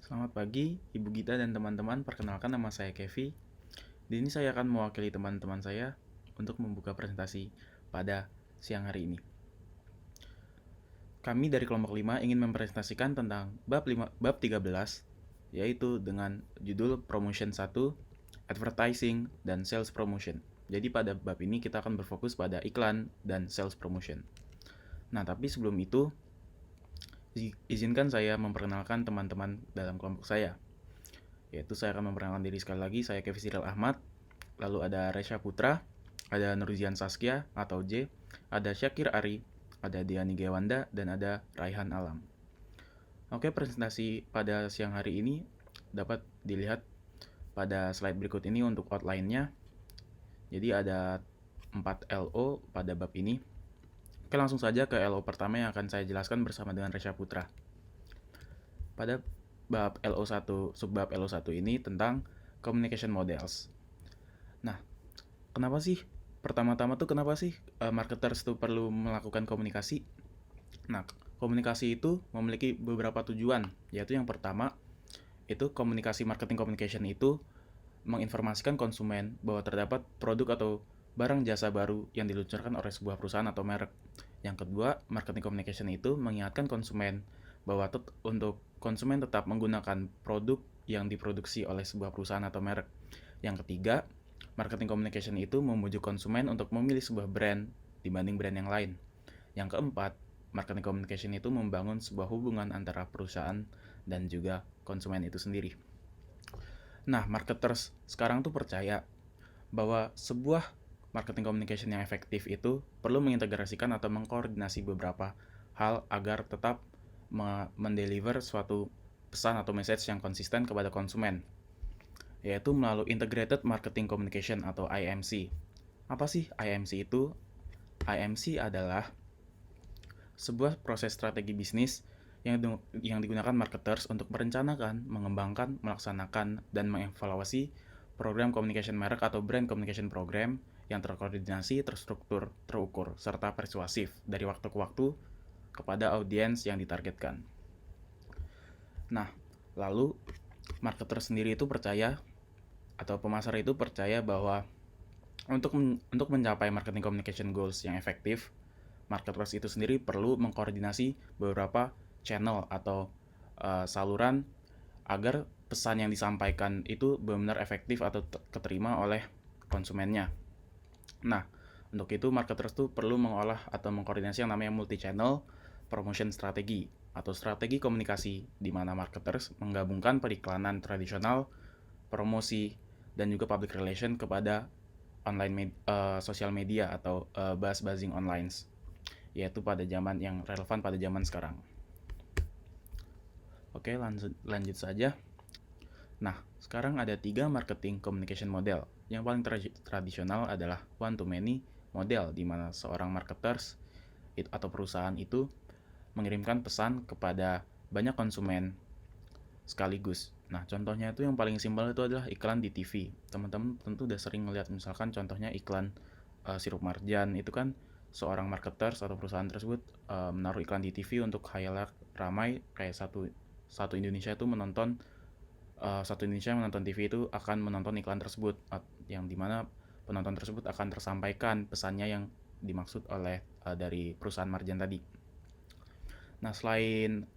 Selamat pagi, Ibu Gita dan teman-teman. Perkenalkan, nama saya Kevi. Di sini saya akan mewakili teman-teman saya untuk membuka presentasi pada siang hari ini. Kami dari kelompok 5 ingin mempresentasikan tentang bab 13, yaitu dengan judul Promotion 1, Advertising, dan Sales Promotion. Jadi pada bab ini kita akan berfokus pada iklan dan sales promotion. Nah, tapi sebelum itu, izinkan saya memperkenalkan teman-teman dalam kelompok saya. Yaitu saya akan memperkenalkan diri sekali lagi, saya Kevi Cyril Ahmad. Lalu ada Resya Putra, ada Nurzian Saskia atau J, ada Syakir Ari, ada Diani Gewanda, dan ada Raihan Alam. Oke, presentasi pada siang hari ini dapat dilihat pada slide berikut ini untuk outline-nya. Jadi ada 4 LO pada bab ini. Oke, langsung saja ke LO pertama yang akan saya jelaskan bersama dengan Resya Putra. Pada bab LO1, subbab LO1 ini tentang communication models. Nah, kenapa sih pertama-tama tuh kenapa sih marketers tuh perlu melakukan komunikasi? Nah, komunikasi itu memiliki beberapa tujuan, yaitu yang pertama itu komunikasi marketing communication itu menginformasikan konsumen bahwa terdapat produk atau barang jasa baru yang diluncurkan oleh sebuah perusahaan atau merek. Yang kedua, marketing communication itu mengingatkan konsumen bahwa untuk konsumen tetap menggunakan produk yang diproduksi oleh sebuah perusahaan atau merek. Yang ketiga, marketing communication itu membujuk konsumen untuk memilih sebuah brand dibanding brand yang lain. Yang keempat, marketing communication itu membangun sebuah hubungan antara perusahaan dan juga konsumen itu sendiri. Nah, marketers sekarang tuh percaya bahwa sebuah marketing communication yang efektif itu perlu mengintegrasikan atau mengkoordinasi beberapa hal agar tetap mendeliver suatu pesan atau message yang konsisten kepada konsumen, yaitu melalui Integrated Marketing Communication atau IMC. Apa sih IMC itu? IMC adalah sebuah proses strategi bisnis yang digunakan marketers untuk merencanakan, mengembangkan, melaksanakan, dan mengevaluasi program communication merek atau brand communication program yang terkoordinasi, terstruktur, terukur, serta persuasif dari waktu ke waktu kepada audiens yang ditargetkan. Nah, lalu marketer sendiri itu percaya atau pemasar itu percaya bahwa untuk mencapai marketing communication goals yang efektif, marketers itu sendiri perlu mengkoordinasi beberapa channel atau saluran agar pesan yang disampaikan itu benar-benar efektif atau keterima oleh konsumennya. Nah, untuk itu marketers tuh perlu mengolah atau mengkoordinasi yang namanya multi-channel promotion strategi atau strategi komunikasi di mana marketers menggabungkan periklanan tradisional, promosi, dan juga public relation kepada sosial media atau buzzing online, yaitu pada zaman yang relevan pada zaman sekarang. Oke, lanjut saja. Nah, sekarang ada 3 marketing communication model. Yang paling tradisional adalah one-to-many model, di mana seorang marketers atau perusahaan itu mengirimkan pesan kepada banyak konsumen sekaligus. Nah, contohnya itu yang paling simpel itu adalah iklan di TV. Teman-teman tentu udah sering melihat misalkan contohnya iklan sirup marjan. Itu kan seorang marketers atau perusahaan tersebut menaruh iklan di TV untuk khayalak ramai kayak satu Indonesia itu menonton TV itu akan menonton iklan tersebut, yang dimana penonton tersebut akan tersampaikan pesannya yang dimaksud oleh dari perusahaan marjan tadi. Nah, selain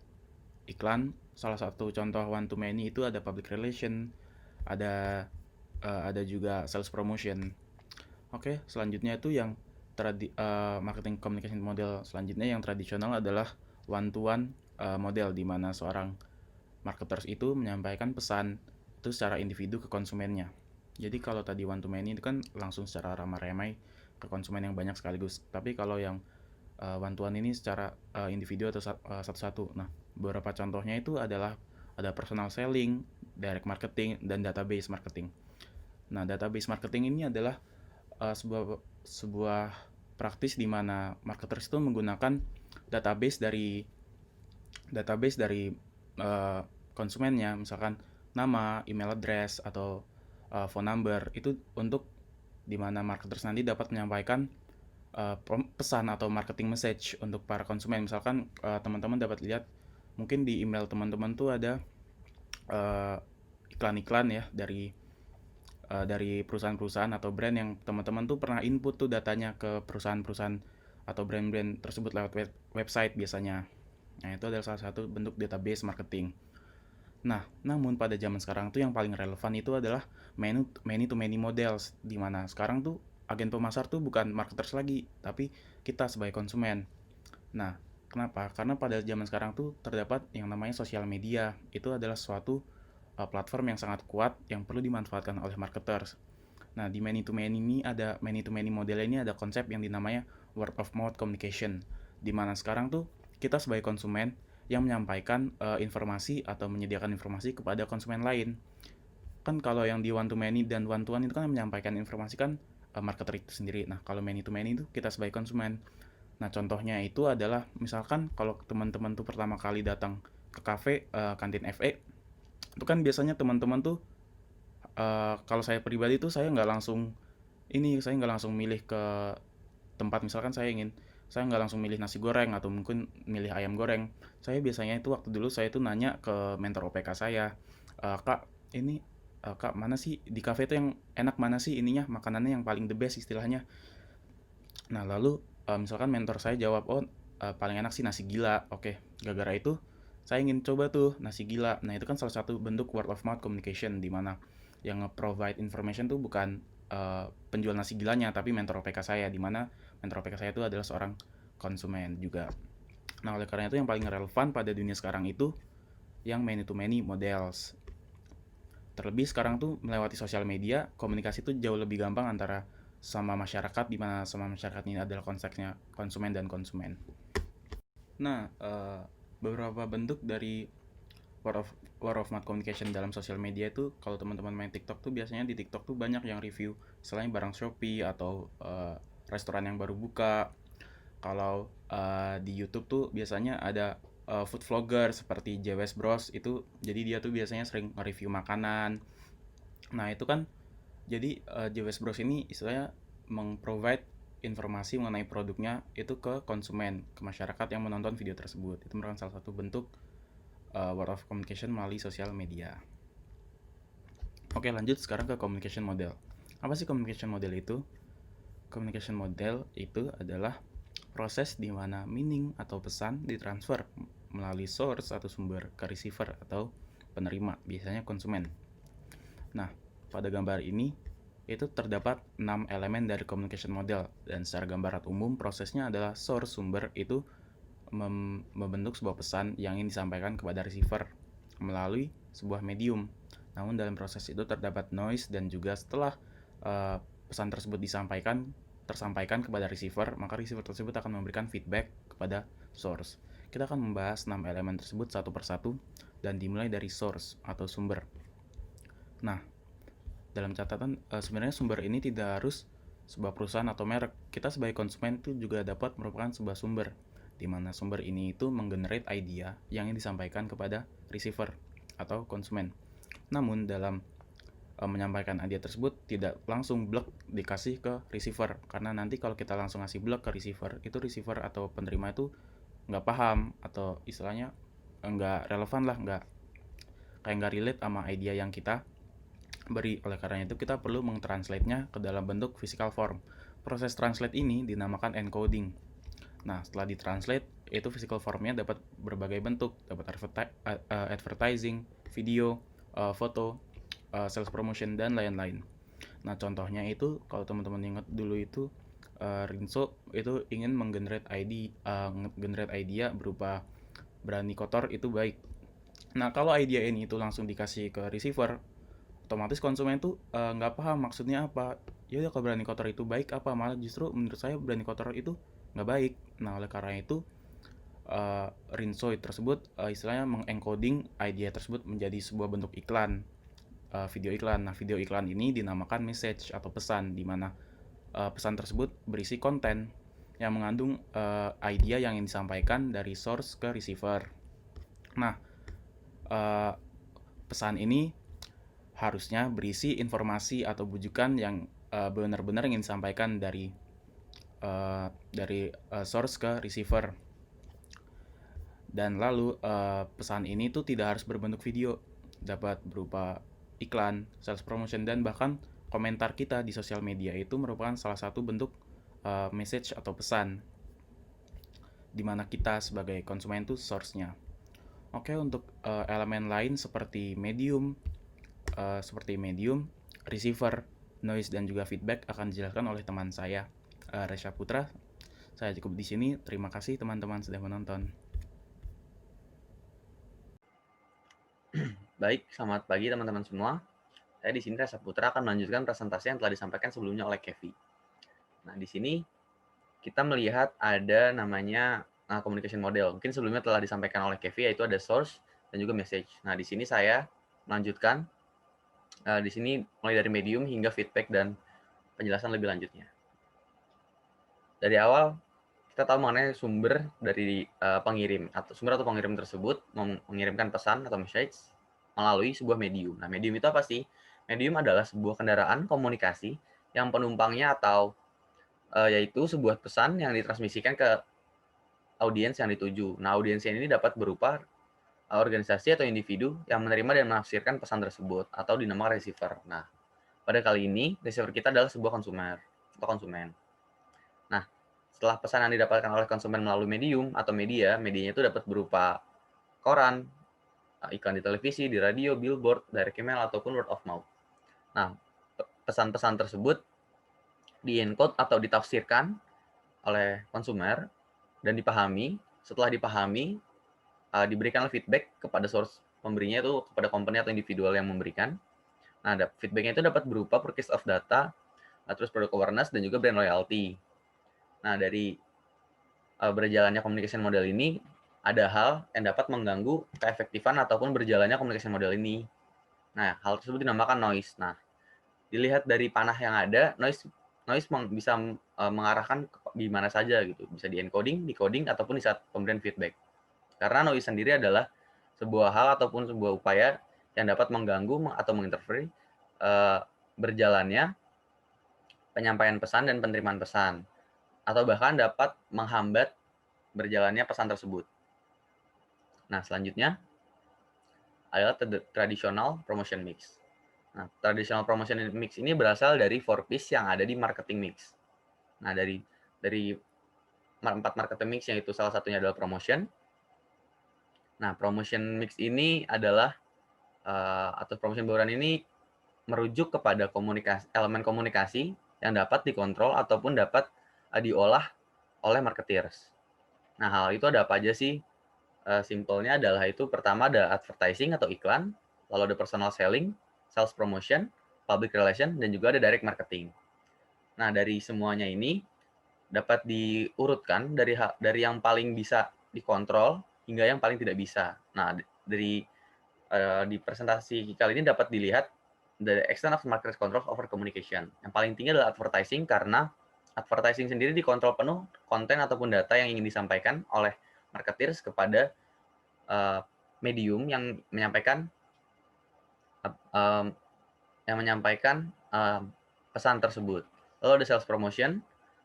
iklan, salah satu contoh one to many itu ada public relation, ada juga sales promotion. Oke, selanjutnya itu yang marketing communication model selanjutnya yang tradisional adalah one to one model, di mana seorang marketers itu menyampaikan pesan itu secara individu ke konsumennya. Jadi kalau tadi one to many itu kan langsung secara ramai-ramai ke konsumen yang banyak sekaligus. Tapi kalau yang one to one ini secara individu atau satu-satu. Nah, beberapa contohnya itu adalah ada personal selling, direct marketing, dan database marketing. Nah, database marketing ini adalah sebuah praktis di mana marketers itu menggunakan database dari konsumennya, misalkan nama, email address, atau phone number, itu untuk dimana marketers nanti dapat menyampaikan pesan atau marketing message untuk para konsumen. Misalkan teman-teman dapat lihat mungkin di email teman-teman tuh ada eh, iklan-iklan ya dari perusahaan-perusahaan atau brand yang teman-teman tuh pernah input tuh datanya ke perusahaan-perusahaan atau brand-brand tersebut lewat website biasanya. Nah, itu adalah salah satu bentuk database marketing. Nah, namun pada zaman sekarang tuh yang paling relevan itu adalah many to many models, di mana sekarang tuh agen pemasar tuh bukan marketers lagi, tapi kita sebagai konsumen. Nah, kenapa? Karena pada zaman sekarang tuh terdapat yang namanya sosial media. Itu adalah suatu platform yang sangat kuat yang perlu dimanfaatkan oleh marketers. Nah, di many to many model ini ada konsep yang dinamanya word of mouth communication, di mana sekarang tuh kita sebagai konsumen yang menyampaikan informasi atau menyediakan informasi kepada konsumen lain. Kan kalau yang di one to many dan one to one itu kan menyampaikan informasi kan marketer itu sendiri. Nah, kalau many to many itu kita sebagai konsumen. Nah, contohnya itu adalah misalkan kalau teman-teman tuh pertama kali datang ke kafe kantin FE, itu kan biasanya teman-teman tuh kalau saya pribadi tuh saya nggak langsung milih ke tempat, misalkan saya nggak langsung milih nasi goreng atau mungkin milih ayam goreng. Saya biasanya itu waktu dulu saya tuh nanya ke mentor OPK saya, kak ini kak mana sih di kafe itu yang enak, mana sih ininya makanannya yang paling the best istilahnya. Nah, lalu misalkan mentor saya jawab, oh paling enak sih nasi gila. Oke, gara-gara itu saya ingin coba tuh nasi gila. Nah, itu kan salah satu bentuk word of mouth communication, di mana yang nge-provide information tuh bukan penjual nasi gilanya, tapi mentor OPK saya, di mana mentor OPK saya itu adalah seorang konsumen juga. Nah, oleh karena itu yang paling relevan pada dunia sekarang itu yang many to many models. Terlebih sekarang tuh melewati sosial media, komunikasi tuh jauh lebih gampang antara sama masyarakat, di mana sama masyarakat ini adalah konteksnya konsumen dan konsumen. Nah, beberapa bentuk dari word of mouth communication dalam sosial media itu, kalau teman-teman main TikTok tuh biasanya di TikTok tuh banyak yang review selain barang Shopee atau restoran yang baru buka. Kalau di YouTube tuh biasanya ada food vlogger seperti JWS Bros itu, jadi dia tuh biasanya sering nge-review makanan. Nah, itu kan jadi JWS Bros ini istilahnya meng-provide informasi mengenai produknya itu ke konsumen, ke masyarakat yang menonton video tersebut. Itu merupakan salah satu bentuk word of communication melalui sosial media. Oke, lanjut sekarang ke communication model. Apa sih communication model itu? Communication model itu adalah proses di mana meaning atau pesan ditransfer melalui source atau sumber ke receiver atau penerima, biasanya konsumen. Nah, pada gambar ini itu terdapat 6 elemen dari communication model, dan secara gambaran umum prosesnya adalah source sumber itu membentuk sebuah pesan yang ingin disampaikan kepada receiver melalui sebuah medium. Namun dalam proses itu terdapat noise, dan juga setelah pesan tersebut tersampaikan kepada receiver, maka receiver tersebut akan memberikan feedback kepada source. Kita akan membahas 6 elemen tersebut satu persatu dan dimulai dari source atau sumber. Nah, dalam catatan sebenarnya sumber ini tidak harus sebuah perusahaan atau merek. Kita sebagai konsumen itu juga dapat merupakan sebuah sumber, di mana sumber ini itu menggenerate idea yang disampaikan kepada receiver atau konsumen. Namun dalam menyampaikan idea tersebut tidak langsung blok dikasih ke receiver, karena nanti kalau kita langsung ngasih blok ke receiver, itu receiver atau penerima itu nggak paham, atau istilahnya nggak relevan lah, nggak relate sama idea yang kita beri. Oleh karena itu kita perlu meng-translate-nya ke dalam bentuk physical form. Proses translate ini dinamakan encoding. Nah, setelah ditranslate, itu physical formnya dapat berbagai bentuk, dapat advertising, video, foto, sales promotion, dan lain-lain. Nah, contohnya itu kalau teman-teman ingat dulu itu Rinso itu ingin generate idea berupa berani kotor itu baik. Nah, kalau idea ini itu langsung dikasih ke receiver, otomatis konsumen tuh nggak paham maksudnya apa. Ya udah, kalau berani kotor itu baik apa, malah justru menurut saya berani kotor itu nggak baik. Nah, oleh karena itu Rinso tersebut istilahnya mengencoding idea tersebut menjadi sebuah bentuk iklan, video iklan. Nah, video iklan ini dinamakan message atau pesan, di mana pesan tersebut berisi konten yang mengandung idea yang ingin disampaikan dari source ke receiver. Nah, pesan ini harusnya berisi informasi atau bujukan yang benar-benar ingin disampaikan dari source ke receiver. Dan lalu pesan ini tuh tidak harus berbentuk video. dapat berupa iklan, sales promotion, dan bahkan komentar kita di sosial media itu merupakan salah satu bentuk message atau pesan di mana kita sebagai konsumen itu source-nya. Oke, untuk elemen lain seperti medium, receiver, noise, dan juga feedback akan dijelaskan oleh teman saya, Resha Putra. Saya cukup di sini. Terima kasih teman-teman sudah menonton. Baik, selamat pagi teman-teman semua. Saya di sini Resa Putra akan melanjutkan presentasi yang telah disampaikan sebelumnya oleh Kevi. Nah, di sini kita melihat ada namanya communication model. Mungkin sebelumnya telah disampaikan oleh Kevi, yaitu ada source dan juga message. Nah, di sini saya melanjutkan di sini mulai dari medium hingga feedback dan penjelasan lebih lanjutnya. Dari awal kita tahu mengenai sumber dari pengirim atau pengirim tersebut mengirimkan pesan atau message melalui sebuah medium. Nah, medium itu apa sih? Medium adalah sebuah kendaraan komunikasi yang penumpangnya atau yaitu sebuah pesan yang ditransmisikan ke audiens yang dituju. Nah, audiens ini dapat berupa organisasi atau individu yang menerima dan menafsirkan pesan tersebut atau dinamakan receiver. Nah, pada kali ini receiver kita adalah sebuah konsumen. Nah, setelah pesan yang didapatkan oleh konsumen melalui medium atau medianya itu dapat berupa koran, iklan di televisi, di radio, billboard, direct email, ataupun word of mouth. Nah, pesan-pesan tersebut di-encode atau ditafsirkan oleh konsumer dan dipahami. Setelah dipahami, diberikan feedback kepada source pemberinya itu kepada company atau individual yang memberikan. Nah, feedbacknya itu dapat berupa purchase of data, terus product awareness, dan juga brand loyalty. Nah, dari berjalannya communication model ini, ada hal yang dapat mengganggu keefektifan ataupun berjalannya communication model ini. Nah, hal tersebut dinamakan noise. Nah, dilihat dari panah yang ada, noise bisa mengarahkan di mana saja gitu. Bisa di-encoding, decoding, ataupun di saat pemberian feedback. Karena noise sendiri adalah sebuah hal ataupun sebuah upaya yang dapat mengganggu atau menginterfere berjalannya penyampaian pesan dan penerimaan pesan, atau bahkan dapat menghambat berjalannya pesan tersebut. Nah, selanjutnya adalah traditional promotion mix. Nah, traditional promotion mix ini berasal dari 4Ps yang ada di marketing mix. Nah, dari 4 marketing mix, yaitu salah satunya adalah promotion. Nah, promotion mix ini adalah atau promotion bauran ini merujuk kepada elemen komunikasi yang dapat dikontrol ataupun dapat diolah oleh marketers. Nah, hal itu ada apa aja sih? Simpelnya adalah itu pertama ada advertising atau iklan, lalu ada personal selling, sales promotion, public relation, dan juga ada direct marketing. Nah, dari semuanya ini dapat diurutkan dari yang paling bisa dikontrol hingga yang paling tidak bisa. Nah, di presentasi kali ini dapat dilihat dari extent of market control over communication. Yang paling tinggi adalah advertising, karena advertising sendiri dikontrol penuh konten ataupun data yang ingin disampaikan oleh marketers kepada medium yang menyampaikan pesan tersebut. Lalu ada sales promotion,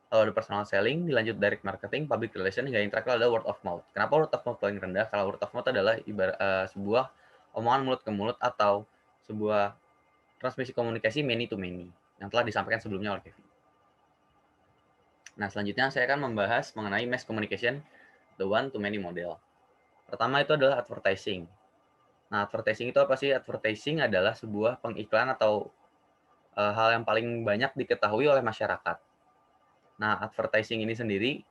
lalu ada personal selling, dilanjut direct marketing, public relation, hingga yang terakhir adalah word of mouth. Kenapa word of mouth paling rendah? Kalau word of mouth adalah sebuah omongan mulut ke mulut atau sebuah transmisi komunikasi many to many yang telah disampaikan sebelumnya oleh Kevin. Nah, selanjutnya saya akan membahas mengenai mass communication, the one to many model. Pertama itu adalah advertising. Nah, advertising itu apa sih? Advertising adalah sebuah pengiklan atau hal yang paling banyak diketahui oleh masyarakat. Nah, advertising ini sendiri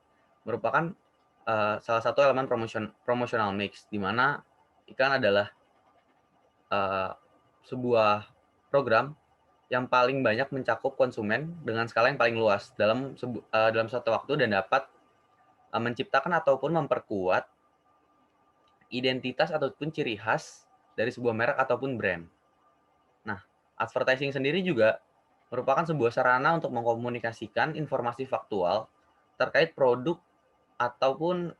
merupakan salah satu elemen promotional mix, di mana iklan adalah sebuah program yang paling banyak mencakup konsumen dengan skala yang paling luas dalam suatu waktu, dan dapat menciptakan ataupun memperkuat identitas ataupun ciri khas dari sebuah merek ataupun brand. Nah, advertising sendiri juga merupakan sebuah sarana untuk mengkomunikasikan informasi faktual terkait produk ataupun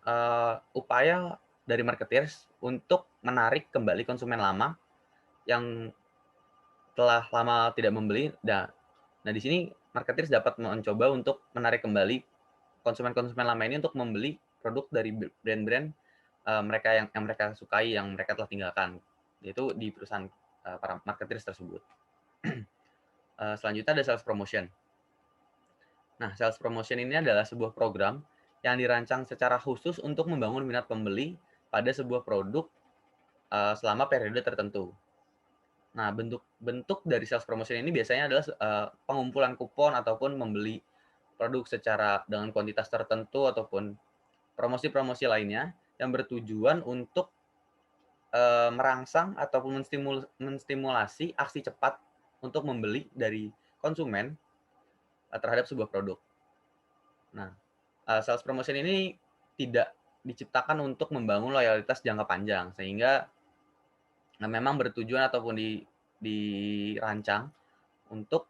upaya dari marketers untuk menarik kembali konsumen lama yang telah lama tidak membeli. Nah, di sini marketers dapat mencoba untuk menarik kembali konsumen-konsumen lama ini untuk membeli produk dari brand-brand mereka yang mereka sukai, yang mereka telah tinggalkan. yaitu di perusahaan para marketers tersebut. Selanjutnya ada sales promotion. Nah, sales promotion ini adalah sebuah program yang dirancang secara khusus untuk membangun minat pembeli pada sebuah produk selama periode tertentu. Nah, bentuk dari sales promotion ini biasanya adalah pengumpulan kupon ataupun membeli produk secara dengan kuantitas tertentu ataupun promosi-promosi lainnya yang bertujuan untuk merangsang ataupun menstimulasi aksi cepat untuk membeli dari konsumen terhadap sebuah produk. Nah, sales promotion ini tidak diciptakan untuk membangun loyalitas jangka panjang, sehingga memang bertujuan ataupun dirancang untuk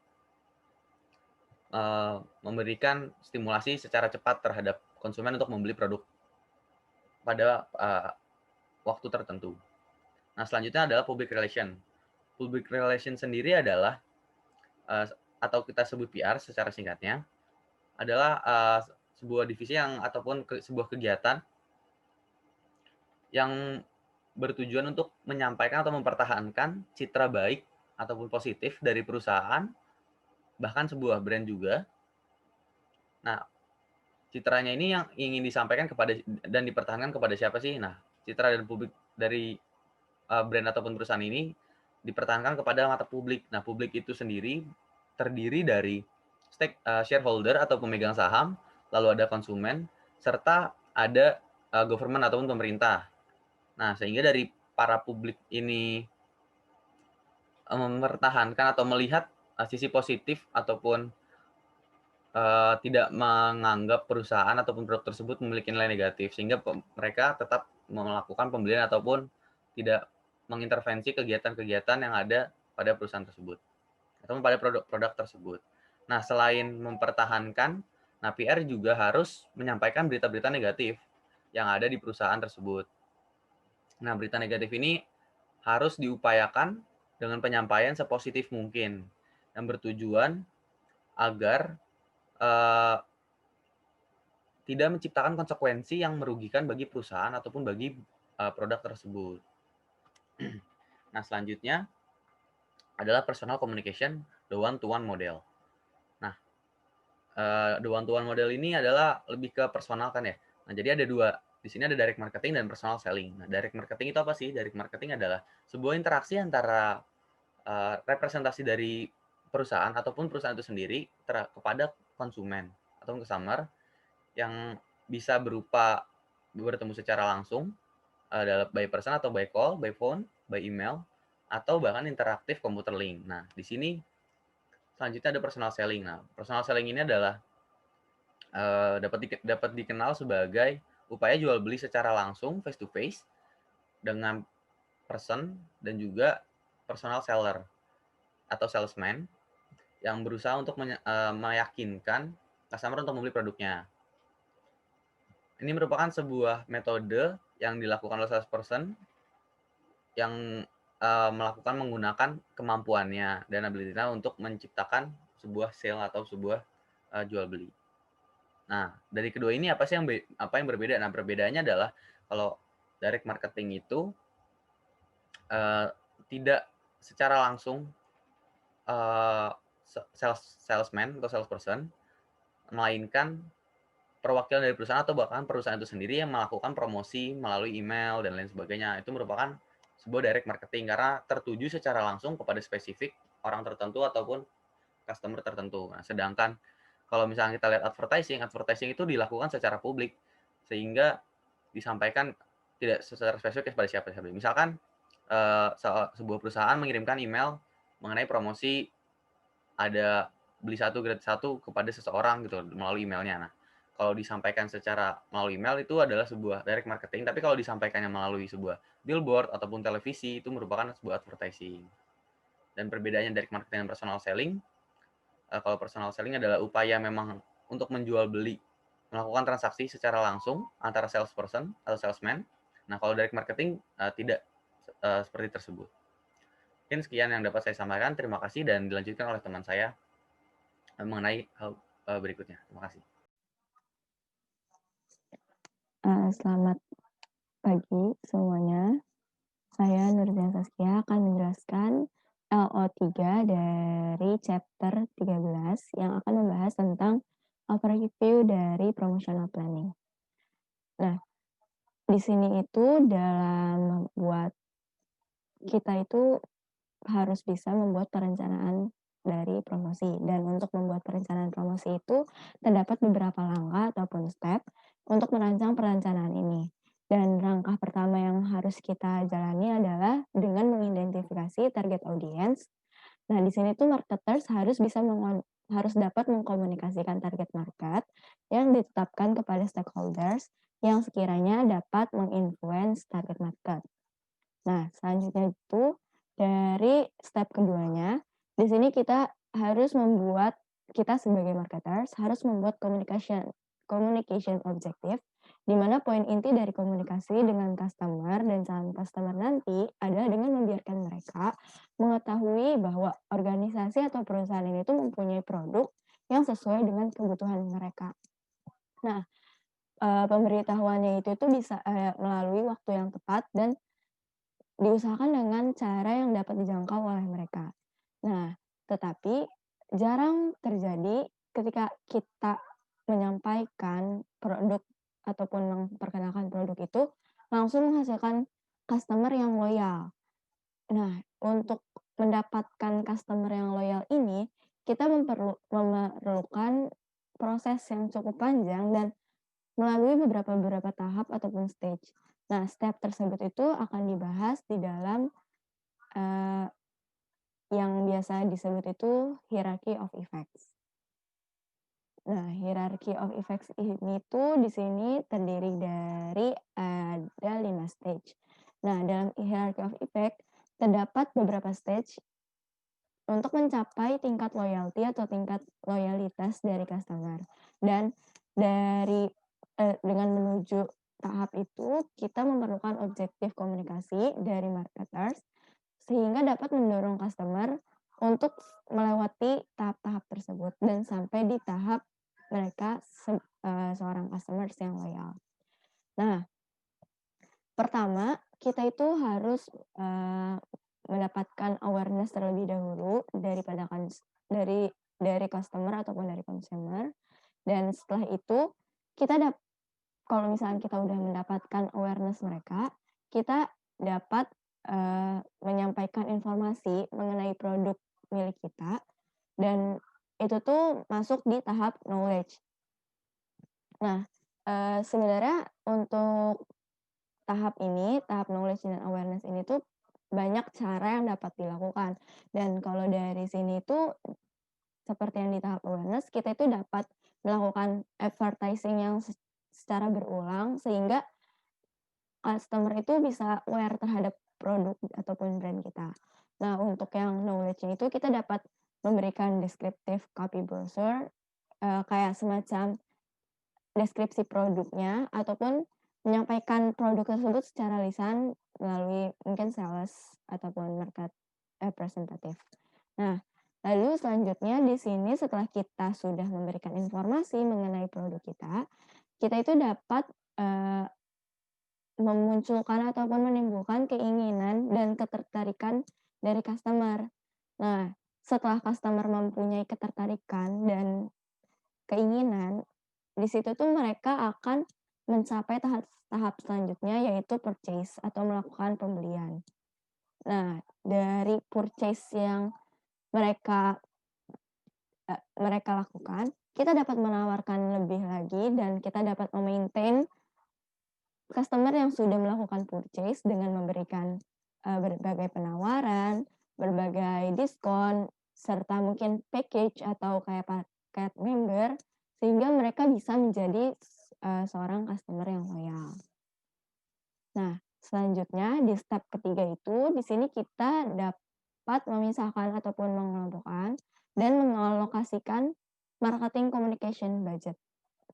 memberikan stimulasi secara cepat terhadap konsumen untuk membeli produk pada waktu tertentu. Nah, selanjutnya adalah public relation. Public relation sendiri adalah atau kita sebut PR secara singkatnya, adalah sebuah divisi yang ataupun sebuah kegiatan yang bertujuan untuk menyampaikan atau mempertahankan citra baik ataupun positif dari perusahaan, bahkan sebuah brand juga. Nah, citranya ini yang ingin disampaikan kepada dan dipertahankan kepada siapa sih? Nah, citra dan publik dari brand ataupun perusahaan ini dipertahankan kepada mata publik. Nah, publik itu sendiri terdiri dari shareholder atau pemegang saham, lalu ada konsumen, serta ada government ataupun pemerintah. Nah, sehingga dari para publik ini mempertahankan atau melihat sisi positif ataupun tidak menganggap perusahaan ataupun produk tersebut memiliki nilai negatif, sehingga mereka tetap melakukan pembelian ataupun tidak mengintervensi kegiatan-kegiatan yang ada pada perusahaan tersebut atau pada produk-produk tersebut. Nah, selain mempertahankan, nah PR juga harus menyampaikan berita-berita negatif yang ada di perusahaan tersebut. Nah, berita negatif ini harus diupayakan dengan penyampaian sepositif mungkin yang bertujuan agar tidak menciptakan konsekuensi yang merugikan bagi perusahaan ataupun bagi produk tersebut. Nah, selanjutnya adalah personal communication, the one-to-one model. Nah, the one-to-one model ini adalah lebih ke personal kan ya. Nah, jadi ada dua. Di sini ada direct marketing dan personal selling. Nah, direct marketing itu apa sih? Direct marketing adalah sebuah interaksi antara representasi dari perusahaan ataupun perusahaan itu sendiri kepada konsumen atau customer yang bisa berupa bertemu secara langsung dalam by person atau by call, by phone, by email, atau bahkan interaktif computer link. Nah, di sini selanjutnya ada personal selling. Nah, personal selling ini adalah dapat dikenal sebagai upaya jual beli secara langsung face to face dengan person dan juga personal seller atau salesman yang berusaha untuk meyakinkan customer untuk membeli produknya. Ini merupakan sebuah metode yang dilakukan oleh salesperson yang melakukan menggunakan kemampuannya dan ability-nya untuk menciptakan sebuah sale atau sebuah jual beli. Nah, dari kedua ini apa sih yang berbeda? Nah, perbedaannya adalah kalau direct marketing itu tidak secara langsung salesman atau salesperson, melainkan perwakilan dari perusahaan atau bahkan perusahaan itu sendiri yang melakukan promosi melalui email dan lain sebagainya. Itu merupakan sebuah direct marketing karena tertuju secara langsung kepada spesifik orang tertentu ataupun customer tertentu. Nah, sedangkan kalau misalnya kita lihat advertising itu dilakukan secara publik sehingga disampaikan tidak secara spesifik kepada siapa-siapa. Misalkan sebuah perusahaan mengirimkan email mengenai promosi ada beli satu gratis satu kepada seseorang gitu melalui emailnya. Nah, kalau disampaikan secara melalui email itu adalah sebuah direct marketing, tapi kalau disampaikannya melalui sebuah billboard ataupun televisi itu merupakan sebuah advertising. Dan perbedaannya direct marketing dan personal selling, kalau personal selling adalah upaya memang untuk menjual beli, melakukan transaksi secara langsung antara salesperson atau salesman. Nah, kalau direct marketing tidak seperti tersebut. Mungkin sekian yang dapat saya sampaikan. Terima kasih dan dilanjutkan oleh teman saya mengenai hal berikutnya. Terima kasih. Selamat pagi semuanya. Saya Nurdian Saskia akan menjelaskan LO3 dari chapter 13 yang akan membahas tentang overview dari promotional planning. Nah, di sini itu dalam membuat kita itu harus bisa membuat perencanaan dari promosi. Dan untuk membuat perencanaan promosi itu terdapat beberapa langkah ataupun step untuk merancang perencanaan ini. Dan langkah pertama yang harus kita jalani adalah dengan mengidentifikasi target audience. Nah, di sini tuh marketers harus dapat mengkomunikasikan target market yang ditetapkan kepada stakeholders yang sekiranya dapat menginfluence target market. Nah, selanjutnya itu dari step keduanya, di sini kita sebagai marketers harus membuat communication objektif, di mana poin inti dari komunikasi dengan customer dan calon customer nanti adalah dengan membiarkan mereka mengetahui bahwa organisasi atau perusahaan ini tuh mempunyai produk yang sesuai dengan kebutuhan mereka. Nah, pemberitahuannya itu tuh bisa melalui waktu yang tepat dan diusahakan dengan cara yang dapat dijangkau oleh mereka. Nah, tetapi jarang terjadi ketika kita menyampaikan produk ataupun memperkenalkan produk itu langsung menghasilkan customer yang loyal. Nah, untuk mendapatkan customer yang loyal ini, kita memerlukan proses yang cukup panjang dan melalui beberapa tahap ataupun stage. Nah, step tersebut itu akan dibahas di dalam eee, yang biasa disebut itu hierarchy of effects. Nah, hierarchy of effects ini tuh di sini terdiri dari ada 5 stage. Nah, dalam hierarchy of effect terdapat beberapa stage untuk mencapai tingkat loyalty atau tingkat loyalitas dari customer. Dan dengan menuju tahap itu, kita memerlukan objektif komunikasi dari marketers, sehingga dapat mendorong customer untuk melewati tahap-tahap tersebut dan sampai di tahap mereka seorang customers yang loyal. Nah, pertama kita itu harus, mendapatkan awareness terlebih dahulu dari customer ataupun dari consumer, dan setelah itu kita kalau misalnya kita udah mendapatkan awareness mereka, kita dapat, menyampaikan informasi mengenai produk milik kita dan itu tuh masuk di tahap knowledge. Nah, sebenarnya untuk tahap knowledge dan awareness ini tuh banyak cara yang dapat dilakukan. Dan kalau dari sini tuh seperti yang di tahap awareness, kita itu dapat melakukan advertising yang secara berulang sehingga customer itu bisa aware terhadap produk ataupun brand kita. Nah, untuk yang knowledge-nya itu kita dapat memberikan descriptive copy brochure, kayak semacam deskripsi produknya ataupun menyampaikan produk tersebut secara lisan melalui mungkin sales ataupun market representative. Nah, lalu selanjutnya di sini setelah kita sudah memberikan informasi mengenai produk kita itu dapat, eee, memunculkan ataupun menimbulkan keinginan dan ketertarikan dari customer. Nah, setelah customer mempunyai ketertarikan dan keinginan, di situ tuh mereka akan mencapai tahap tahap selanjutnya yaitu purchase atau melakukan pembelian. Nah, dari purchase yang mereka mereka lakukan, kita dapat menawarkan lebih lagi dan kita dapat memaintain customer yang sudah melakukan purchase dengan memberikan, berbagai penawaran, berbagai diskon, serta mungkin package atau kayak paket member, sehingga mereka bisa menjadi seorang customer yang loyal. Nah, selanjutnya di step ketiga itu, di sini kita dapat memisahkan ataupun mengelompokkan dan mengalokasikan marketing communication budget.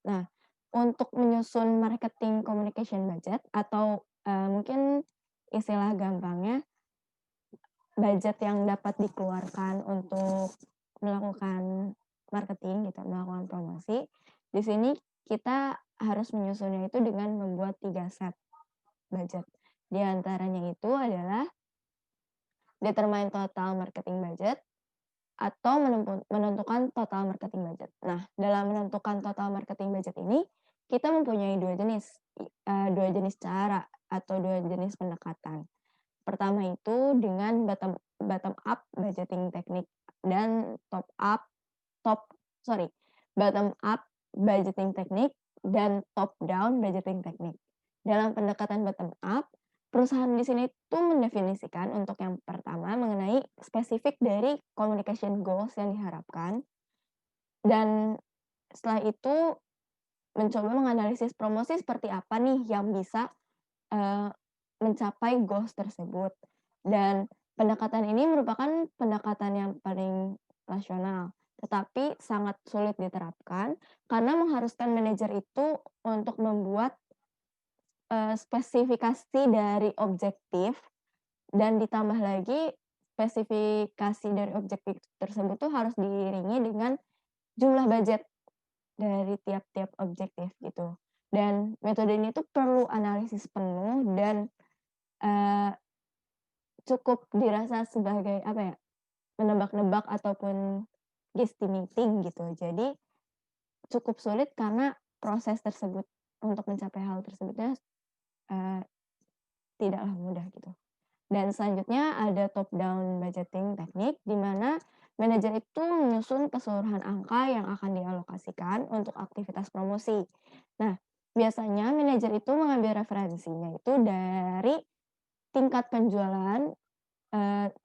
Nah, untuk menyusun marketing communication budget atau, mungkin istilah gampangnya, budget yang dapat dikeluarkan untuk melakukan marketing gitu, melakukan promosi, di sini kita harus menyusunnya itu dengan membuat 3 set budget. Di antaranya itu adalah determine total marketing budget atau menentukan total marketing budget. Nah, dalam menentukan total marketing budget ini, kita mempunyai dua jenis cara atau dua jenis pendekatan. Pertama itu dengan bottom up budgeting teknik dan bottom up budgeting teknik dan top down budgeting teknik. Dalam pendekatan bottom up, perusahaan di sini tuh mendefinisikan untuk yang pertama mengenai spesifik dari communication goals yang diharapkan, dan setelah itu mencoba menganalisis promosi seperti apa nih yang bisa mencapai goals tersebut. Dan pendekatan ini merupakan pendekatan yang paling rasional, tetapi sangat sulit diterapkan karena mengharuskan manajer itu untuk membuat spesifikasi dari objektif, dan ditambah lagi spesifikasi dari objektif tersebut tuh harus diiringi dengan jumlah budget dari tiap-tiap objektif gitu. Dan metode ini tuh perlu analisis penuh dan eee, cukup dirasa sebagai apa ya, menebak-nebak ataupun guesstimating gitu. Jadi cukup sulit karena proses tersebut untuk mencapai hal tersebutnya eee, tidaklah mudah gitu. Dan selanjutnya ada top down budgeting teknik, di mana manajer itu menyusun keseluruhan angka yang akan dialokasikan untuk aktivitas promosi. Nah, biasanya manajer itu mengambil referensinya itu dari tingkat penjualan,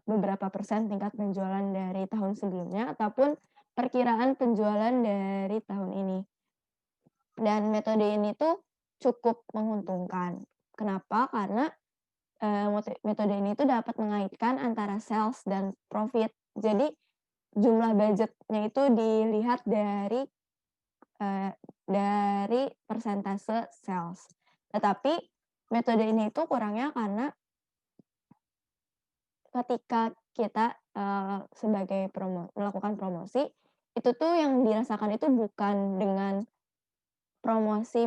beberapa persen tingkat penjualan dari tahun sebelumnya ataupun perkiraan penjualan dari tahun ini. Dan metode ini tuh cukup menguntungkan. Kenapa? Karena metode ini tuh dapat mengaitkan antara sales dan profit. Jadi jumlah budgetnya itu dilihat dari persentase sales. Tetapi metode ini itu kurangnya karena ketika kita, sebagai melakukan promosi, itu tuh yang dirasakan itu bukan dengan promosi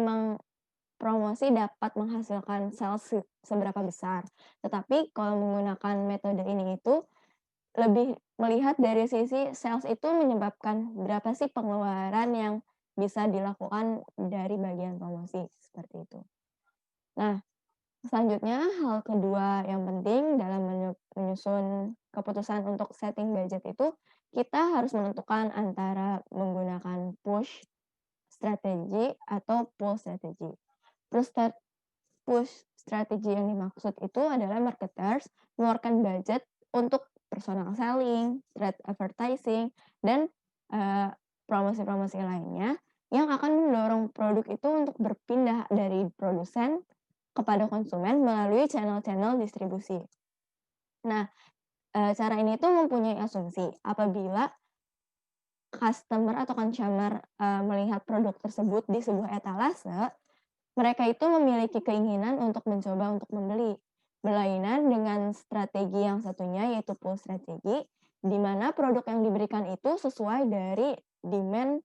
dapat menghasilkan sales seberapa besar. Tetapi kalau menggunakan metode ini itu lebih melihat dari sisi sales itu menyebabkan berapa sih pengeluaran yang bisa dilakukan dari bagian promosi, seperti itu. Nah, selanjutnya hal kedua yang penting dalam menyusun keputusan untuk setting budget itu, kita harus menentukan antara menggunakan push strategi atau pull strategi. Push strategi yang dimaksud itu adalah marketers mengeluarkan budget untuk personal selling, trade advertising, dan promosi-promosi lainnya yang akan mendorong produk itu untuk berpindah dari produsen kepada konsumen melalui channel-channel distribusi. Nah, cara ini tuh mempunyai asumsi apabila customer atau consumer melihat produk tersebut di sebuah etalase, mereka itu memiliki keinginan untuk mencoba untuk membeli. Berlainan dengan strategi yang satunya yaitu pull strategi, di mana produk yang diberikan itu sesuai dari demand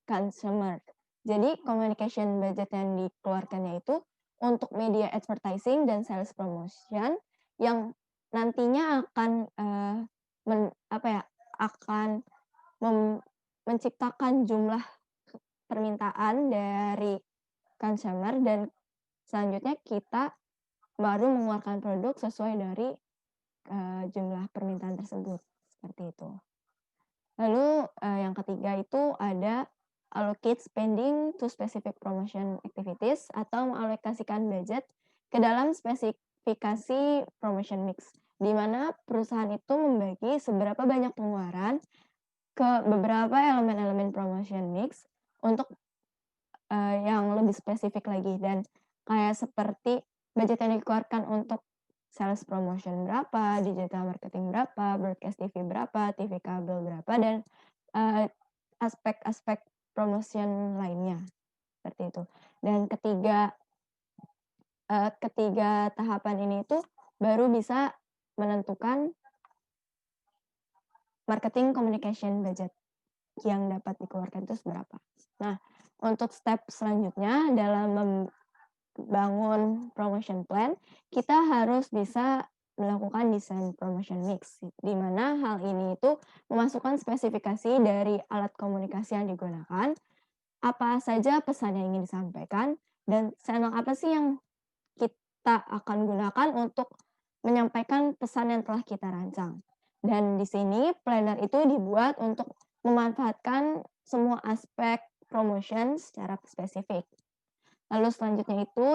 consumer. Jadi communication budget yang dikeluarkannya itu untuk media advertising dan sales promotion yang nantinya akan akan menciptakan jumlah permintaan dari consumer, dan selanjutnya kita baru mengeluarkan produk sesuai dari jumlah permintaan tersebut, seperti itu. Lalu yang ketiga itu ada allocate spending to specific promotion activities atau mengalokasikan budget ke dalam spesifikasi promotion mix, di mana perusahaan itu membagi seberapa banyak pengeluaran ke beberapa elemen-elemen promotion mix untuk yang lebih spesifik lagi, dan kayak seperti budget yang dikeluarkan untuk sales promotion berapa, digital marketing berapa, broadcast TV berapa, TV kabel berapa, dan aspek-aspek promotion lainnya, seperti itu. Dan ketiga tahapan ini tuh baru bisa menentukan marketing communication budget yang dapat dikeluarkan itu seberapa. Nah, untuk step selanjutnya dalam bangun promotion plan, kita harus bisa melakukan desain promotion mix, di mana hal ini itu memasukkan spesifikasi dari alat komunikasi yang digunakan, apa saja pesan yang ingin disampaikan, dan channel apa sih yang kita akan gunakan untuk menyampaikan pesan yang telah kita rancang. Dan di sini planner itu dibuat untuk memanfaatkan semua aspek promotion secara spesifik. Lalu selanjutnya itu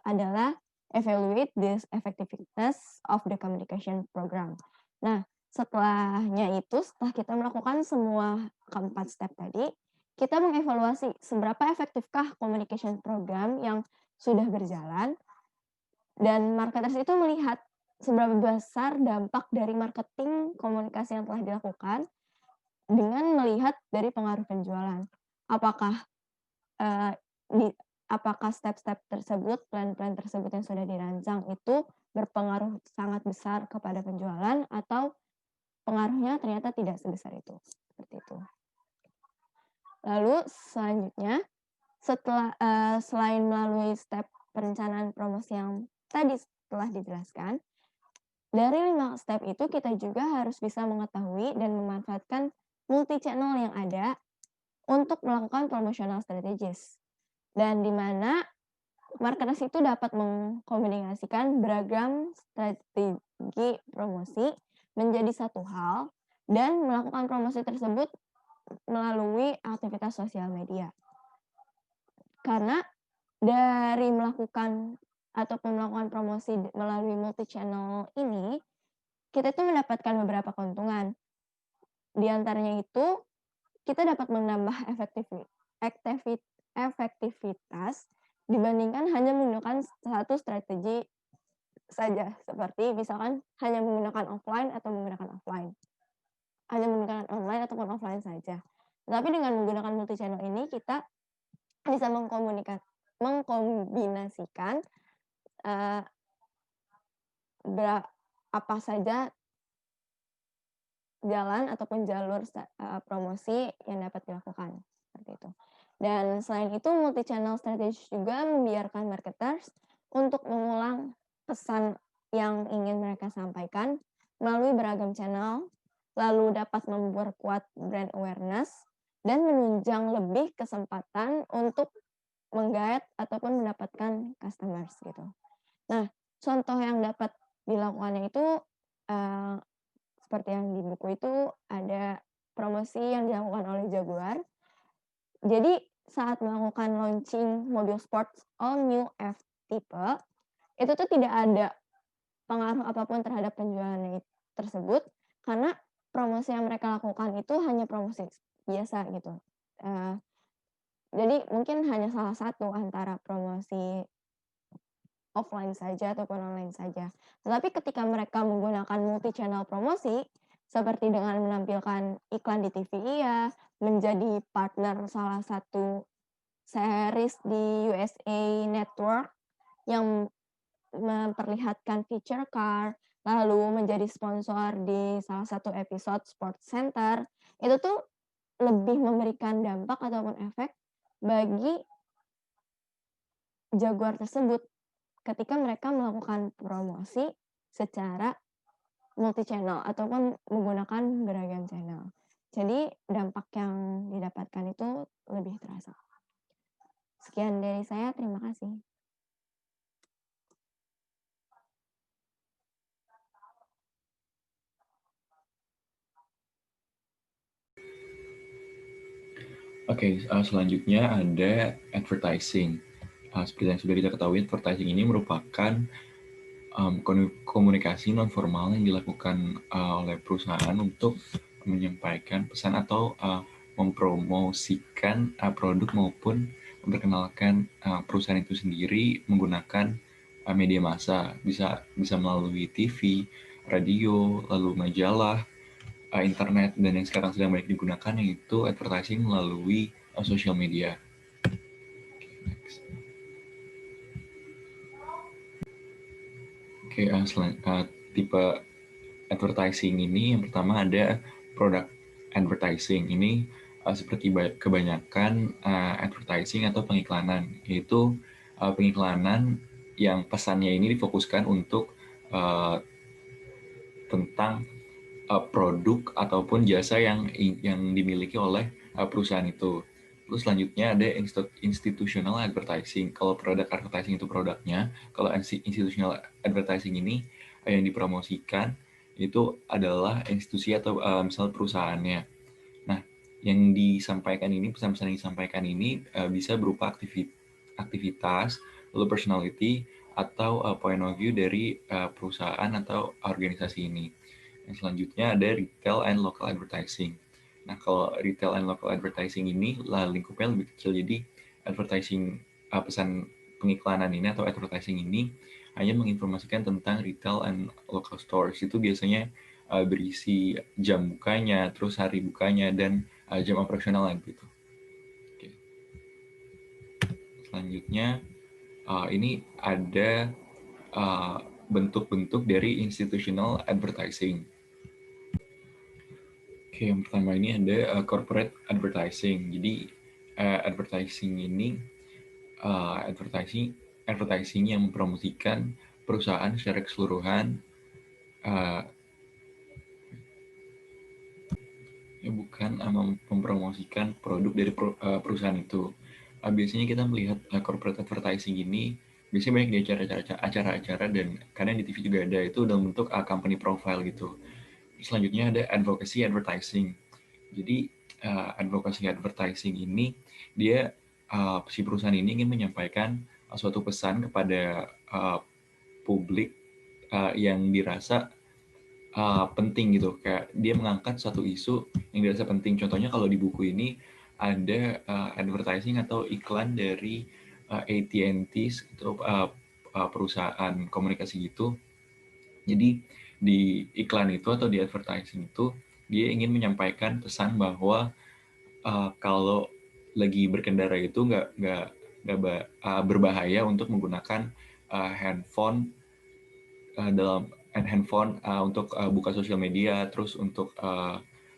adalah evaluate the effectiveness of the communication program. Nah, setelah kita melakukan semua keempat step tadi, kita mengevaluasi seberapa efektifkah communication program yang sudah berjalan, dan marketers itu melihat seberapa besar dampak dari marketing komunikasi yang telah dilakukan dengan melihat dari pengaruh penjualan. Apakah eh, apakah step-step tersebut, plan-plan tersebut yang sudah dirancang itu berpengaruh sangat besar kepada penjualan atau pengaruhnya ternyata tidak sebesar itu. Seperti itu. Lalu selanjutnya, selain melalui step perencanaan promosi yang tadi telah dijelaskan, dari 5 step itu kita juga harus bisa mengetahui dan memanfaatkan multi-channel yang ada untuk melakukan promotional strategies. Dan di mana marketers itu dapat mengkombinasikan beragam strategi promosi menjadi satu hal dan melakukan promosi tersebut melalui aktivitas sosial media. Karena dari melakukan promosi melalui multi-channel ini, kita itu mendapatkan beberapa keuntungan. Di antaranya itu, kita dapat menambah efektivitas dibandingkan hanya menggunakan satu strategi saja, seperti misalkan hanya menggunakan offline atau menggunakan offline. Hanya menggunakan online ataupun offline saja. Tapi dengan menggunakan multi channel ini kita bisa mengkombinasikan apa saja jalan ataupun jalur promosi yang dapat dilakukan, seperti itu. Dan selain itu multi channel strategy juga membiarkan marketers untuk mengulang pesan yang ingin mereka sampaikan melalui beragam channel, lalu dapat memperkuat brand awareness dan menunjang lebih kesempatan untuk menggait ataupun mendapatkan customers gitu. Nah, contoh yang dapat dilakukannya itu seperti yang di buku itu ada promosi yang dilakukan oleh Jaguar. Jadi saat melakukan launching mobil sports all new F Type, itu tuh tidak ada pengaruh apapun terhadap penjualannya tersebut, karena promosi yang mereka lakukan itu hanya promosi biasa gitu. Jadi mungkin hanya salah satu antara promosi offline saja ataupun online saja. Tetapi ketika mereka menggunakan multi-channel promosi, seperti dengan menampilkan iklan di TV menjadi partner salah satu series di USA Network yang memperlihatkan feature car, lalu menjadi sponsor di salah satu episode Sports Center, itu tuh lebih memberikan dampak ataupun efek bagi Jaguar tersebut ketika mereka melakukan promosi secara multi-channel ataupun menggunakan beragam channel. Jadi dampak yang didapatkan itu lebih terasa. Sekian dari saya, terima kasih. Oke, selanjutnya ada advertising. Seperti yang sudah kita ketahui, advertising ini merupakan komunikasi non-formal yang dilakukan oleh perusahaan untuk menyampaikan pesan atau mempromosikan produk maupun memperkenalkan perusahaan itu sendiri menggunakan media massa. Bisa melalui TV, radio, lalu majalah, internet, dan yang sekarang sedang banyak digunakan yaitu advertising melalui social media. Oke, tipe advertising ini yang pertama ada product advertising. Ini seperti kebanyakan advertising atau pengiklanan, yaitu pengiklanan yang pesannya ini difokuskan untuk tentang produk ataupun jasa yang dimiliki oleh perusahaan itu. Terus selanjutnya ada institutional advertising. Kalau produk advertising itu produknya, kalau institutional advertising ini yang dipromosikan itu adalah institusi atau misal perusahaannya. Nah, yang disampaikan ini, pesan-pesan yang disampaikan ini bisa berupa aktivitas, lalu personality, atau point of view dari perusahaan atau organisasi ini. Yang selanjutnya ada retail and local advertising. Nah, kalau retail and local advertising ini lingkupnya lebih kecil, jadi advertising pesan pengiklanan ini atau advertising ini hanya menginformasikan tentang retail and local stores. Itu biasanya berisi jam bukanya, terus hari bukanya, dan jam operasional gitu. Oke. Selanjutnya ini ada bentuk-bentuk dari institutional advertising. Oke, yang pertama ini ada corporate advertising. Jadi advertising ini advertising yang mempromosikan perusahaan secara keseluruhan, bukan mempromosikan produk dari perusahaan itu. Biasanya kita melihat corporate advertising ini biasanya banyak di acara-acara dan kadang di TV juga ada, itu dalam bentuk company profile gitu. Selanjutnya ada advocacy advertising. Jadi advocacy advertising ini dia si perusahaan ini ingin menyampaikan suatu pesan kepada publik yang dirasa penting gitu, kayak dia mengangkat satu isu yang dirasa penting. Contohnya kalau di buku ini ada advertising atau iklan dari AT&T atau perusahaan komunikasi gitu. Jadi di iklan itu atau di advertising itu dia ingin menyampaikan pesan bahwa kalau lagi berkendara itu nggak berbahaya untuk menggunakan handphone untuk buka sosial media, terus untuk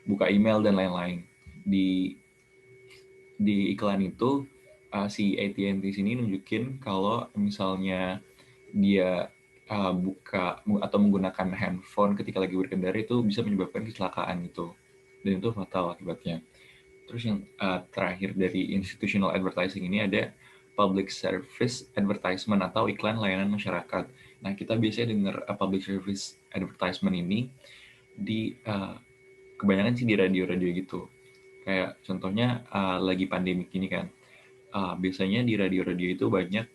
buka email dan lain-lain. Di iklan itu si AT&T sini nunjukin kalau misalnya dia buka atau menggunakan handphone ketika lagi berkendara itu bisa menyebabkan kecelakaan itu, dan itu fatal akibatnya. Terus yang terakhir dari institutional advertising ini ada public service advertisement atau iklan layanan masyarakat. Nah, kita biasanya dengar public service advertisement ini di kebanyakan sih di radio-radio gitu. Kayak contohnya lagi pandemi ini kan, biasanya di radio-radio itu banyak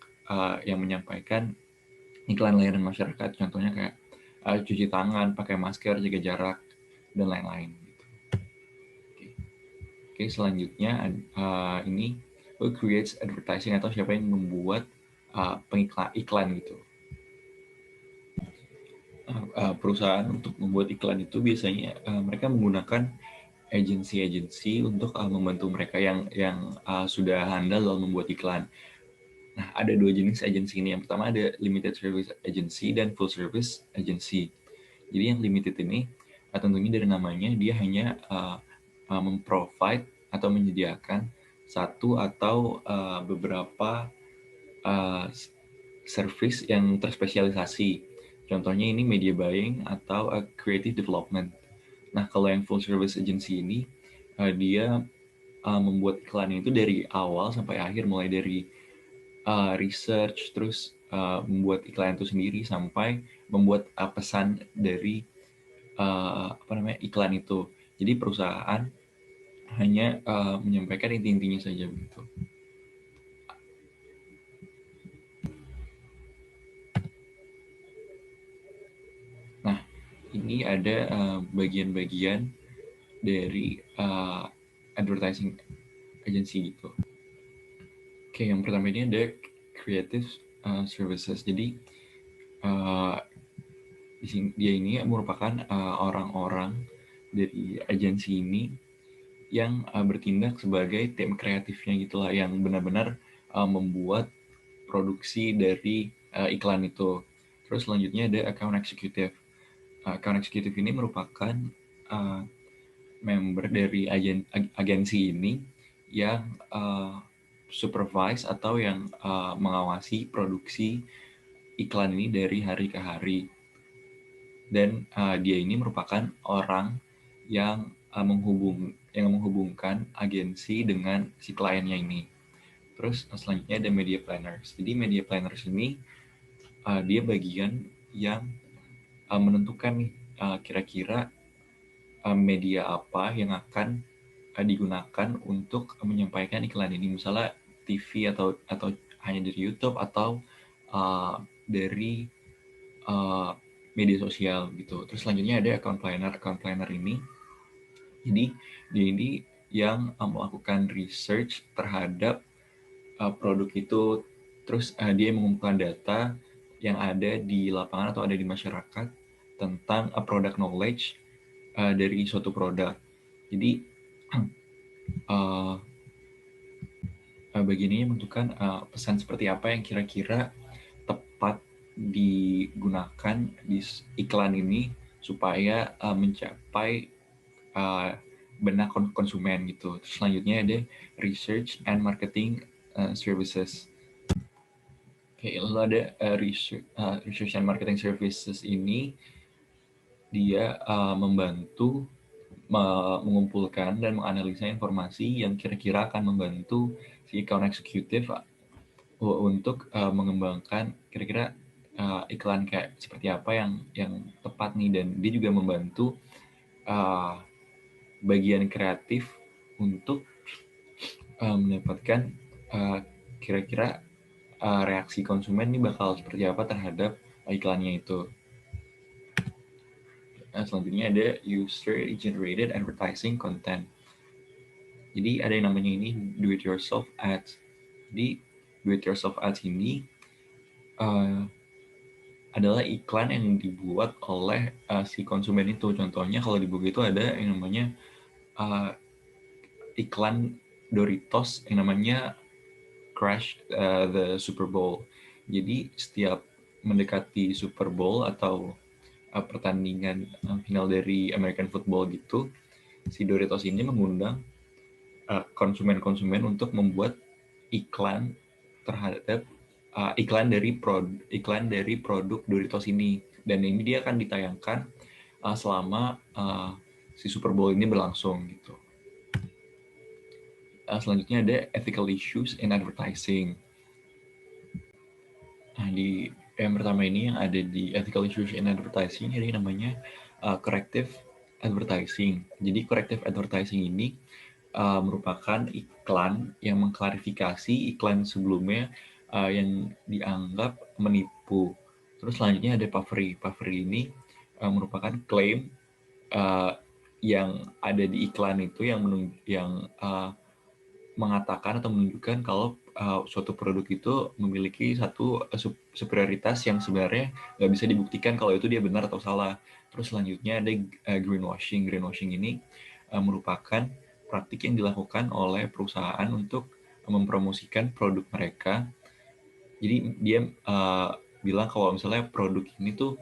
yang menyampaikan iklan layanan masyarakat. Contohnya kayak cuci tangan, pakai masker, jaga jarak, dan lain-lain. Oke, selanjutnya ini who creates advertising atau siapa yang membuat iklan gitu. Perusahaan untuk membuat iklan itu biasanya mereka menggunakan agensi-agensi untuk membantu mereka yang sudah handal dalam membuat iklan. Nah, ada dua jenis agensi ini. Yang pertama ada limited service agency dan full service agency. Jadi yang limited ini tentunya dari namanya dia hanya memprovide atau menyediakan satu atau beberapa service yang terspesialisasi. Contohnya ini media buying atau creative development. Nah, kalau yang full service agency ini dia membuat iklannya itu dari awal sampai akhir, mulai dari research, terus membuat iklan itu sendiri sampai membuat pesan dari iklan itu. Jadi perusahaan hanya menyampaikan inti-intinya saja begitu. Nah, ini ada bagian-bagian dari advertising agency gitu. Oke, yang pertama ini ada creative services. Jadi dia ini merupakan orang-orang dari agensi ini yang bertindak sebagai tim kreatifnya gitulah, yang benar-benar membuat produksi dari iklan itu. Terus selanjutnya ada account executive. Account executive ini merupakan member dari agensi ini yang supervise atau yang mengawasi produksi iklan ini dari hari ke hari. Dan dia ini merupakan orang yang menghubungkan agensi dengan si kliennya ini. Terus selanjutnya ada media planners. Jadi media planners ini dia bagian yang menentukan nih kira-kira media apa yang akan digunakan untuk menyampaikan iklan ini. Misalnya TV atau hanya dari YouTube atau dari media sosial gitu. Terus selanjutnya ada account planner. Account planner ini, jadi dia ini yang melakukan research terhadap produk itu. Terus dia mengumpulkan data yang ada di lapangan atau ada di masyarakat tentang product knowledge dari suatu produk. Jadi bagian ini menentukan pesan seperti apa yang kira-kira tepat digunakan di iklan ini supaya mencapai benak konsumen gitu. Terus selanjutnya ada research and marketing services. Oke, lalu ada research and marketing services ini dia membantu mengumpulkan dan menganalisa informasi yang kira-kira akan membantu si account executive untuk mengembangkan kira-kira iklan kayak seperti apa yang tepat nih, dan dia juga membantu bagian kreatif untuk mendapatkan kira-kira reaksi konsumen nih bakal seperti apa terhadap iklannya itu. Selanjutnya ada user generated advertising content. Jadi ada yang namanya ini do it yourself ads. Jadi do it yourself ads ini adalah iklan yang dibuat oleh si konsumen itu. Contohnya kalau di buku itu ada yang namanya iklan Doritos yang namanya Crash the Super Bowl. Jadi setiap mendekati Super Bowl atau pertandingan final dari American Football gitu, si Doritos ini mengundang konsumen-konsumen untuk membuat iklan terhadap iklan dari produk Doritos ini, dan ini dia akan ditayangkan selama si Super Bowl ini berlangsung gitu. Selanjutnya ada ethical issues in advertising. Nah, di yang pertama ini yang ada di ethical issues in advertising, ini namanya corrective advertising. Jadi corrective advertising ini merupakan iklan yang mengklarifikasi iklan sebelumnya yang dianggap menipu. Terus selanjutnya ada puffery. Puffery ini merupakan klaim yang ada di iklan itu yang mengatakan atau menunjukkan kalau suatu produk itu memiliki satu superioritas yang sebenarnya nggak bisa dibuktikan kalau itu dia benar atau salah. Terus selanjutnya ada greenwashing. Greenwashing ini merupakan praktik yang dilakukan oleh perusahaan untuk mempromosikan produk mereka. Jadi dia bilang kalau misalnya produk ini tuh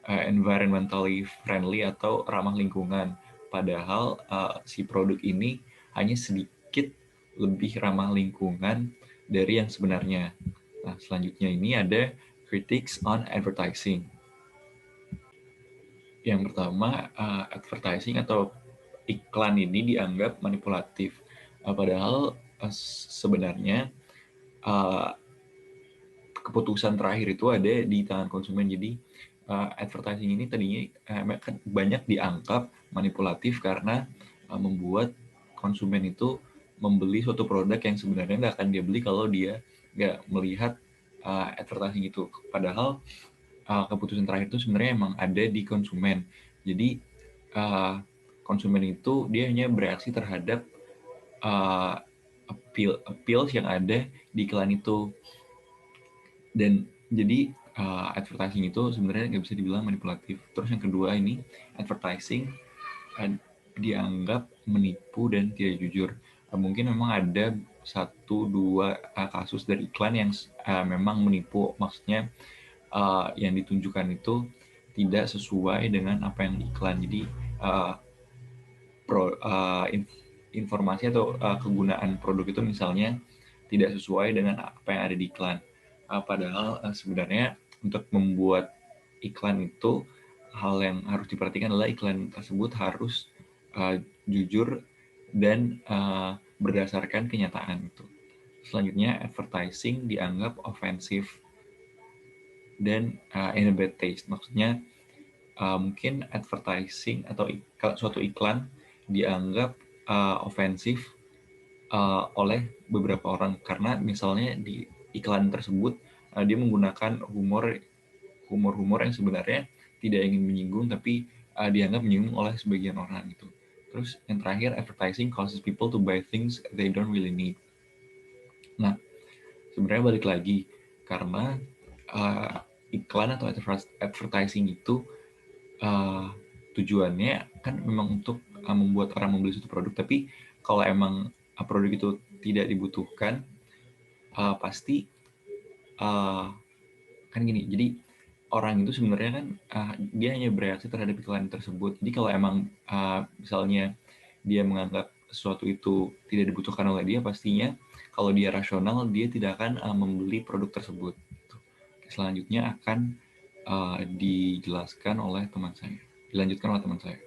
environmentally friendly atau ramah lingkungan, padahal si produk ini hanya sedikit lebih ramah lingkungan dari yang sebenarnya. Nah, selanjutnya ini ada critics on advertising. Yang pertama, advertising atau iklan ini dianggap manipulatif. Padahal sebenarnya keputusan terakhir itu ada di tangan konsumen. Jadi advertising ini tadinya banyak dianggap manipulatif karena membuat konsumen itu membeli suatu produk yang sebenarnya nggak akan dia beli kalau dia nggak melihat advertising itu. Padahal keputusan terakhir itu sebenarnya emang ada di konsumen. Jadi konsumen itu dia hanya bereaksi terhadap appeals yang ada di iklan itu. Dan jadi advertising itu sebenarnya nggak bisa dibilang manipulatif. Terus yang kedua ini advertising dianggap menipu dan tidak jujur. Mungkin memang ada 1-2 kasus dari iklan yang memang menipu, maksudnya yang ditunjukkan itu tidak sesuai dengan apa yang diiklan. Jadi informasi atau kegunaan produk itu misalnya tidak sesuai dengan apa yang ada di iklan. Padahal sebenarnya untuk membuat iklan itu hal yang harus diperhatikan adalah iklan tersebut harus jujur dan berdasarkan kenyataan itu. Selanjutnya, advertising dianggap ofensif dan in a bad taste. Maksudnya mungkin advertising atau suatu iklan dianggap ofensif oleh beberapa orang karena misalnya di iklan tersebut dia menggunakan humor yang sebenarnya tidak ingin menyinggung tapi dianggap menyinggung oleh sebagian orang gitu. Terus yang terakhir, advertising causes people to buy things they don't really need. Nah, sebenarnya balik lagi karena iklan atau advertising itu tujuannya kan memang untuk membuat orang membeli suatu produk, tapi kalau emang produk itu tidak dibutuhkan, pasti kan gini, jadi orang itu sebenarnya kan dia hanya bereaksi terhadap iklan tersebut. Jadi kalau emang misalnya dia menganggap sesuatu itu tidak dibutuhkan oleh dia, pastinya kalau dia rasional dia tidak akan membeli produk tersebut. Selanjutnya akan dijelaskan oleh teman saya. Dilanjutkan oleh teman saya.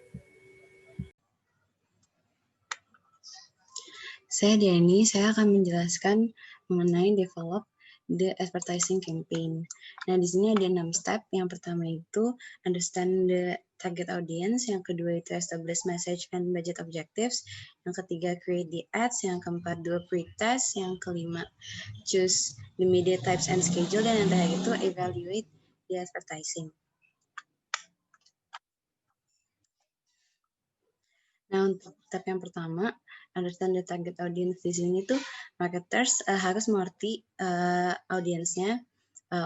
Saya Diani, saya akan menjelaskan mengenai develop the advertising campaign. Nah, di sini ada 6 step. Yang pertama itu understand the target audience, yang kedua itu establish message and budget objectives, yang ketiga create the ads, yang keempat do a pre-test, yang kelima choose the media types and schedule, dan yang terakhir itu evaluate the advertising. Nah, untuk step yang pertama, understand the target audience, di sini tuh marketers harus mengerti audiensnya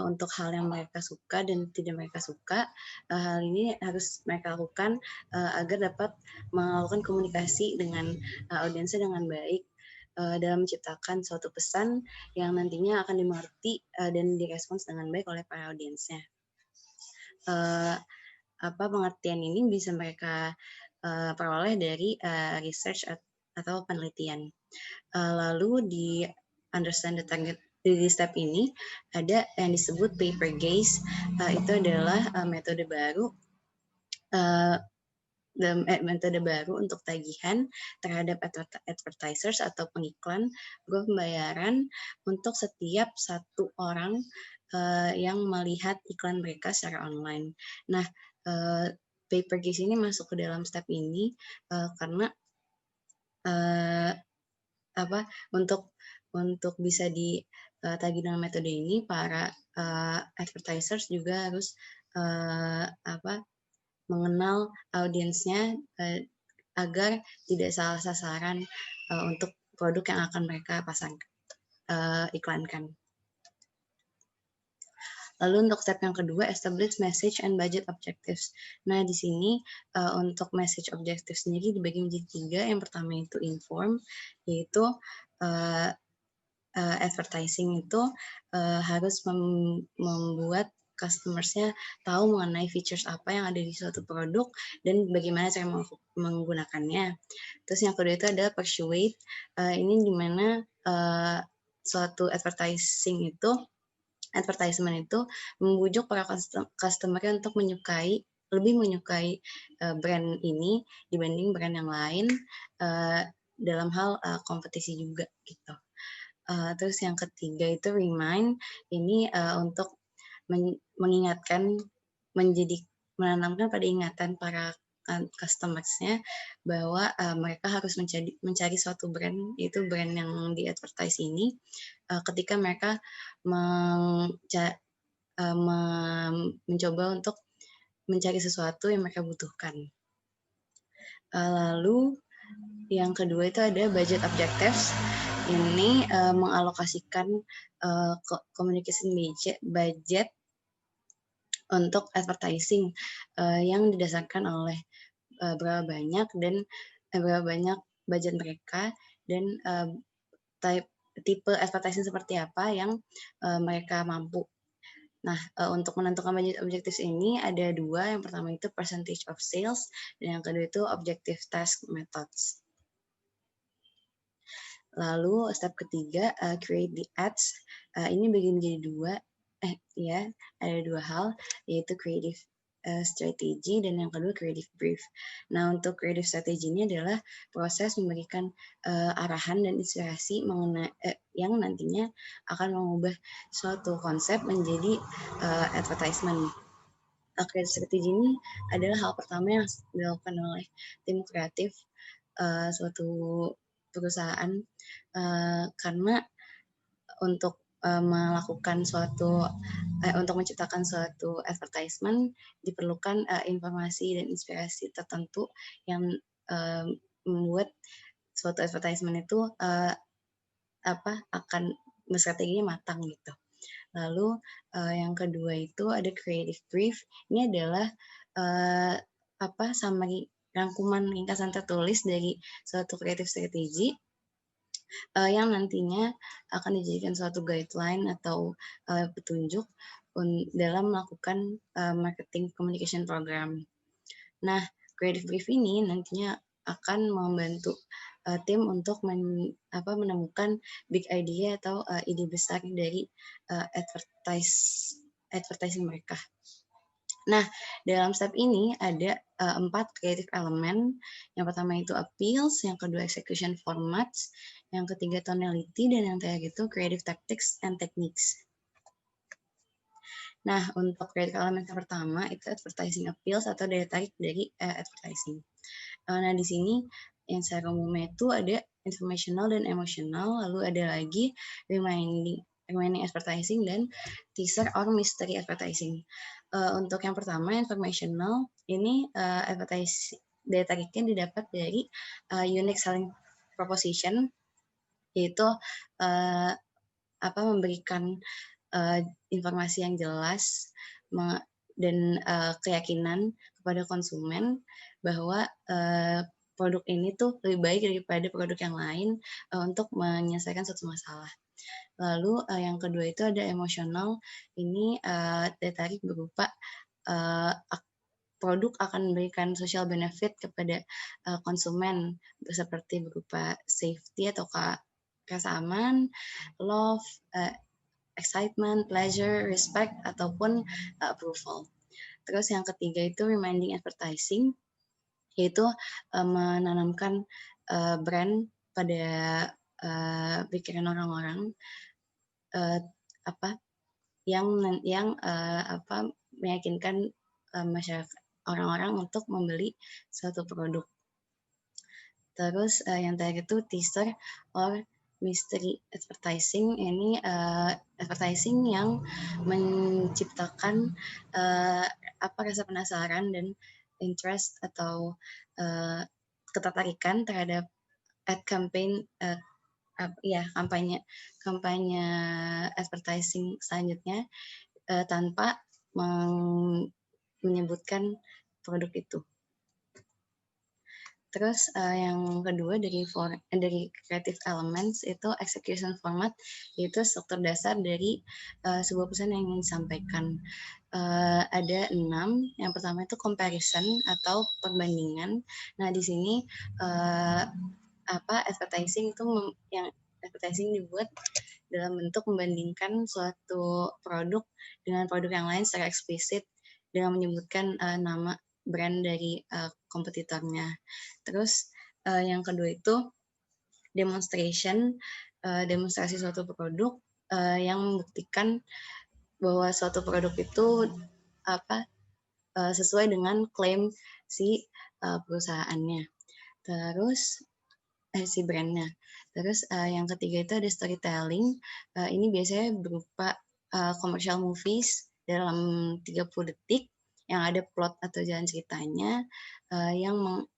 untuk hal yang mereka suka dan tidak mereka suka. Hal ini harus mereka lakukan agar dapat melakukan komunikasi dengan audiensnya dengan baik dalam menciptakan suatu pesan yang nantinya akan dimengerti dan direspons dengan baik oleh para audiensnya. Pengertian ini bisa mereka peroleh dari research atau penelitian. Lalu di understand the target, di step ini ada yang disebut paper gaze. Itu adalah metode baru untuk tagihan terhadap advertisers atau pengiklan berupa pembayaran untuk setiap satu orang yang melihat iklan mereka secara online. Nah, paper gaze ini masuk ke dalam step ini karena untuk bisa ditagih dengan metode ini, para advertisers juga harus mengenal audiensnya agar tidak salah sasaran untuk produk yang akan mereka iklankan. Lalu untuk step yang kedua, establish message and budget objectives. Nah, di sini untuk message objectives sendiri dibagi menjadi 3. Yang pertama itu inform, yaitu advertising itu harus membuat customers-nya tahu mengenai features apa yang ada di suatu produk dan bagaimana cara menggunakannya. Terus yang kedua itu adalah persuade. Ini dimana suatu advertisement itu membujuk para customer-nya untuk lebih menyukai brand ini dibanding brand yang lain dalam hal kompetisi juga gitu. Terus yang ketiga itu remind, ini untuk mengingatkan, menanamkan pada ingatan para customers-nya bahwa mereka harus mencari suatu brand, yaitu brand yang di advertise ini ketika mereka mencoba untuk mencari sesuatu yang mereka butuhkan. Lalu yang kedua itu ada budget objectives. Ini mengalokasikan communication budget untuk advertising yang didasarkan oleh berapa banyak budget mereka dan tipe advertising seperti apa yang mereka mampu. Nah, untuk menentukan budget objectives ini ada 2. Yang pertama itu percentage of sales dan yang kedua itu objective task methods. Lalu step ketiga, create the ads. Ini bagi menjadi dua, ada dua hal, yaitu creative strategy dan yang kedua creative brief. Nah, untuk creative strategy ini adalah proses memberikan arahan dan inspirasi mengenai yang nantinya akan mengubah suatu konsep menjadi advertisement. Creative strategy ini adalah hal pertama yang dilakukan oleh tim kreatif suatu perusahaan karena untuk melakukan suatu untuk menciptakan suatu advertisement diperlukan informasi dan inspirasi tertentu yang membuat suatu advertisement itu akan strateginya matang gitu. Lalu yang kedua itu ada creative brief. Ini adalah summary rangkuman ringkasan tertulis dari suatu creative strategy yang nantinya akan dijadikan suatu guideline atau petunjuk dalam melakukan marketing communication program. Nah, creative brief ini nantinya akan membantu tim untuk menemukan big idea atau ide besar dari advertising mereka. Nah, dalam step ini ada 4 creative element. Yang pertama itu appeals, yang kedua execution formats, yang ketiga tonality, dan yang terakhir itu creative tactics and techniques. Nah, untuk creative element yang pertama itu advertising appeals atau daya tarik dari advertising. Nah, di sini yang secara umumnya itu ada informational dan emotional, lalu ada lagi reminding advertising dan teaser or mystery advertising. Untuk yang pertama informational ini daya tariknya didapat dari unique selling proposition, yaitu memberikan informasi yang jelas dan keyakinan kepada konsumen bahwa produk ini tuh lebih baik daripada produk yang lain untuk menyelesaikan suatu masalah. Lalu yang kedua itu ada emosional. Ini daya tarik berupa produk akan memberikan social benefit kepada konsumen seperti berupa safety atau rasa aman, love, excitement, pleasure, respect, ataupun approval. Terus yang ketiga itu reminding advertising, yaitu menanamkan brand pada pikiran orang-orang yang meyakinkan masyarakat orang-orang untuk membeli suatu produk. Terus yang terakhir itu teaser or mystery advertising. Ini advertising yang menciptakan rasa penasaran dan interest atau ketertarikan terhadap ad campaign kampanye advertising selanjutnya tanpa menyebutkan produk itu. Terus yang kedua dari creative elements itu execution format, yaitu struktur dasar dari sebuah pesan yang ingin disampaikan. Ada 6. Yang pertama itu comparison atau perbandingan. Nah, di sini advertising dibuat dalam bentuk membandingkan suatu produk dengan produk yang lain secara eksplisit dengan menyebutkan nama brand dari kompetitornya. Terus yang kedua itu demonstrasi suatu produk yang membuktikan bahwa suatu produk itu sesuai dengan klaim si perusahaannya. Terus si brandnya. Terus yang ketiga itu ada storytelling. Ini biasanya berupa commercial movies dalam 30 detik yang ada plot atau jalan ceritanya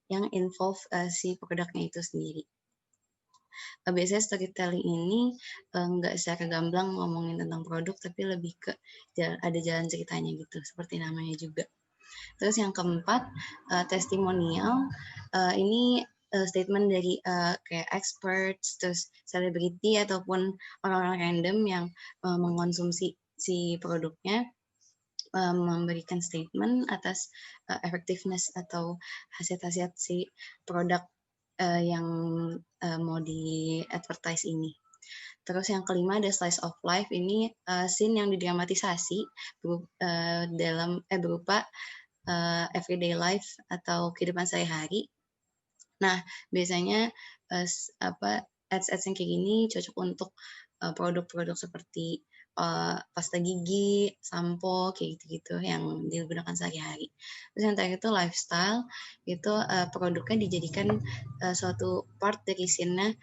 yang involve si produknya itu sendiri. Biasanya storytelling ini nggak secara gamblang ngomongin tentang produk, tapi lebih ke ada jalan ceritanya gitu, seperti namanya juga. Terus yang keempat, testimonial. Ini statement dari kayak experts, terus selebriti ataupun orang-orang random yang mengkonsumsi si produknya, memberikan statement atas effectiveness atau khasiat-khasiat si produk yang mau di-advertise ini. Terus yang kelima ada slice of life, ini scene yang didramatisasi berupa everyday life atau kehidupan sehari-hari. Nah, biasanya ads yang kayak gini cocok untuk produk-produk seperti pasta gigi, sampo, kayak gitu-gitu yang digunakan sehari-hari. Terus yang terakhir itu lifestyle, itu produknya dijadikan suatu part dari scene-nya,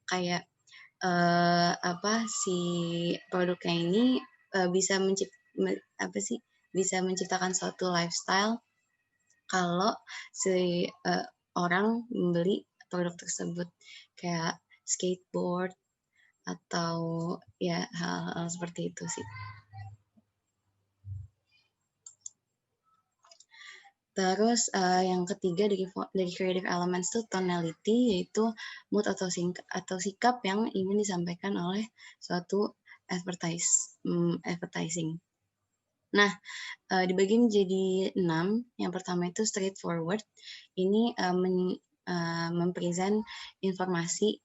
kayak si produknya ini bisa menciptakan suatu lifestyle kalau si orang membeli produk tersebut, kayak skateboard atau ya hal-hal seperti itu sih. Terus yang ketiga dari creative elements itu tonality, yaitu mood atau sikap yang ingin disampaikan oleh suatu advertising. Nah, dibagi menjadi 6. Yang pertama itu straightforward. Ini mempresent informasi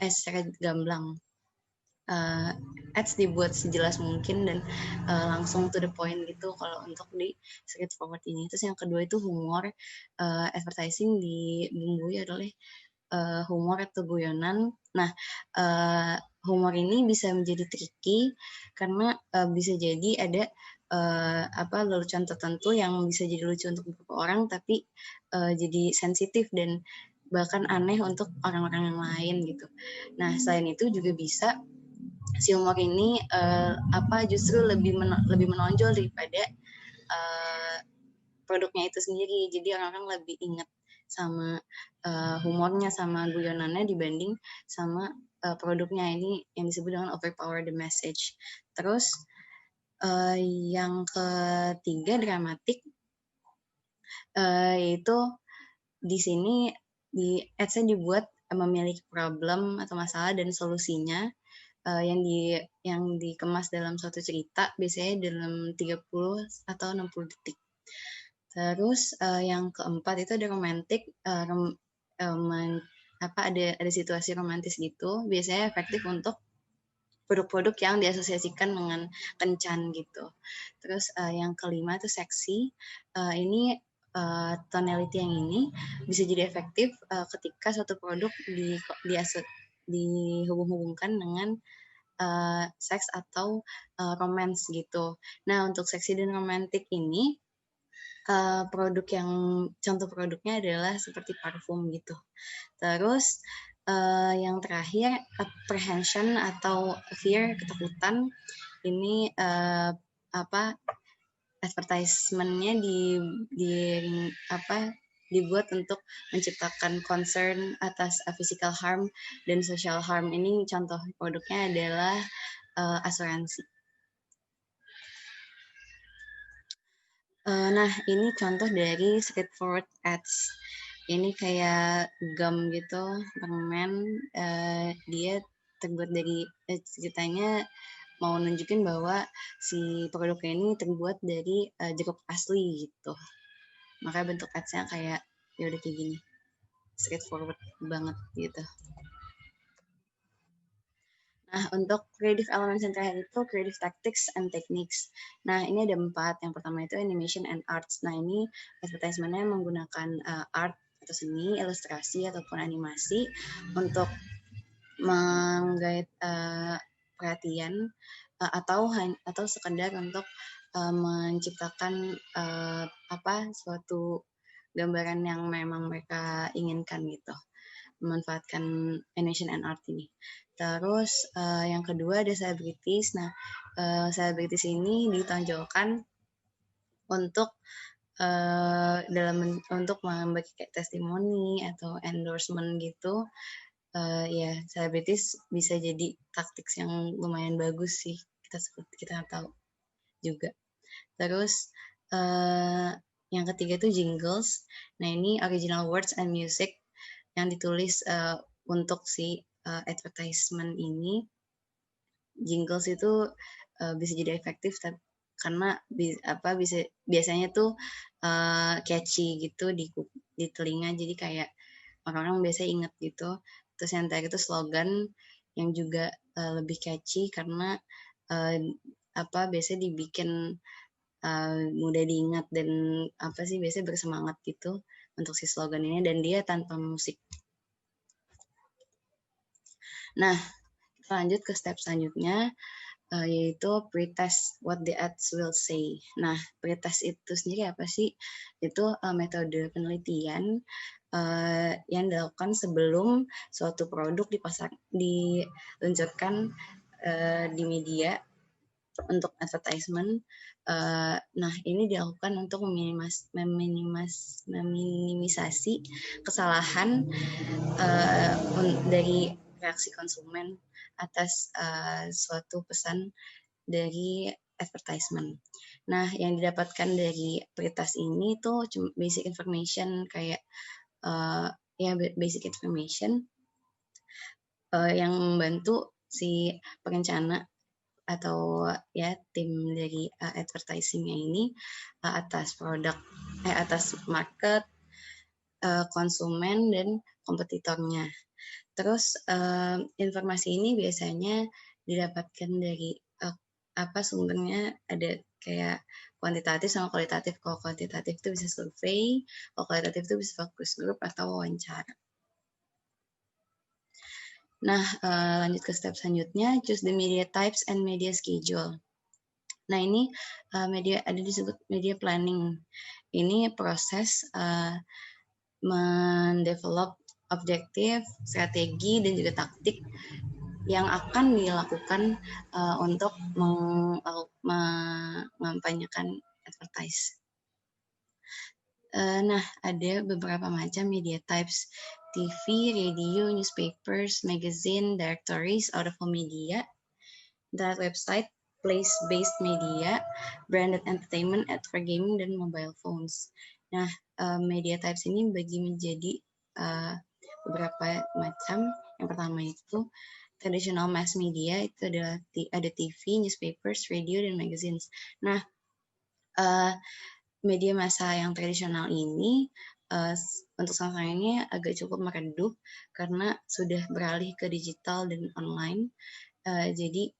secara gamblang. Ads dibuat sejelas mungkin dan langsung to the point gitu kalau untuk di straightforward ini. Terus yang kedua itu humor. Advertising dibumbui oleh humor atau guyonan. Nah, humor ini bisa menjadi tricky karena bisa jadi ada lelucon tertentu yang bisa jadi lucu untuk beberapa orang, tapi jadi sensitif dan bahkan aneh untuk orang-orang yang lain gitu. Nah, selain itu juga bisa si humor ini justru lebih menonjol daripada produknya itu sendiri. Jadi orang-orang lebih ingat sama humornya, sama guyonannya dibanding sama produknya. Ini yang disebut dengan overpower the message. Terus yang ketiga dramatik, yaitu di sini di ads-nya dibuat memiliki problem atau masalah dan solusinya yang dikemas dalam suatu cerita, biasanya dalam 30 atau 60 detik. Terus yang keempat itu ada romantic, ada situasi romantis gitu, biasanya efektif untuk produk-produk yang diasosiasikan dengan kencan gitu. Terus yang kelima itu seksi. Ini tonality yang ini bisa jadi efektif ketika suatu produk dihubung-hubungkan dengan seks atau romance gitu. Nah, untuk seksi dan romantik ini contoh produknya adalah seperti parfum gitu. Terus yang terakhir apprehension atau fear, ketakutan. Ini advertisement-nya dibuat untuk menciptakan concern atas physical harm dan social harm. Ini contoh produknya adalah asuransi. Nah, ini contoh dari straightforward ads. Ini kayak gum gitu, permen. Dia terbuat dari ceritanya mau nunjukin bahwa si produknya ini terbuat dari jeruk asli gitu. Makanya bentuk ads-nya kayak ya udah kayak gini, straightforward banget gitu. Nah, untuk creative elements yang terakhir itu creative tactics and techniques. Nah, ini ada 4. Yang pertama itu animation and arts. Nah, ini advertisement-nya menggunakan art atau seni, ilustrasi ataupun animasi untuk menggait perhatian atau sekedar untuk menciptakan suatu gambaran yang memang mereka inginkan gitu, memanfaatkan animation and art ini. Terus yang kedua ada celebrities. Nah, celebrities ini ditonjolkan untuk untuk membagi testimoni atau endorsement gitu. Ya, celebrities bisa jadi taktik yang lumayan bagus sih, kita tahu juga. Terus yang ketiga itu jingles. Nah, ini original words and music yang ditulis untuk si advertisement ini. Jingles itu bisa jadi efektif karena biasanya tuh catchy gitu di telinga, jadi kayak orang-orang biasanya inget gitu. Terus yang terakhir itu slogan yang juga lebih catchy karena biasanya dibikin mudah diingat dan biasanya bersemangat gitu untuk si slogan ini, dan dia tanpa musik. Nah, kita lanjut ke step selanjutnya, yaitu pretest what the ads will say. Nah, pretest itu sendiri apa sih? Itu metode penelitian yang dilakukan sebelum suatu produk diluncurkan di media untuk advertisement. Nah, ini dilakukan untuk meminimisasi kesalahan dari reaksi konsumen atas suatu pesan dari advertisement. Nah, yang didapatkan dari pretest ini tuh basic information kayak basic information yang membantu si perencana atau ya tim dari advertisingnya ini atas market, konsumen dan kompetitornya. Terus informasi ini biasanya didapatkan dari sumbernya ada kayak kuantitatif sama kualitatif. Kalau kuantitatif itu bisa survei, kalau kualitatif itu bisa focus group atau wawancara. Nah, lanjut ke step selanjutnya, choose the media types and media schedule. Nah, ini disebut media planning. Ini proses mendevelop objektif, strategi, dan juga taktik yang akan dilakukan untuk mengampanyekan advertise. Nah, ada beberapa macam media types: TV, radio, newspapers, magazine, directories, out-of-home media, internet website, place-based media, branded entertainment, ad for gaming, dan mobile phones. Nah, media types ini bagi menjadi beberapa macam. Yang pertama itu traditional mass media, itu ada TV, newspapers, radio, dan magazines. Nah, media massa yang tradisional ini untuk sekarang ini agak cukup meredup karena sudah beralih ke digital dan online. Jadi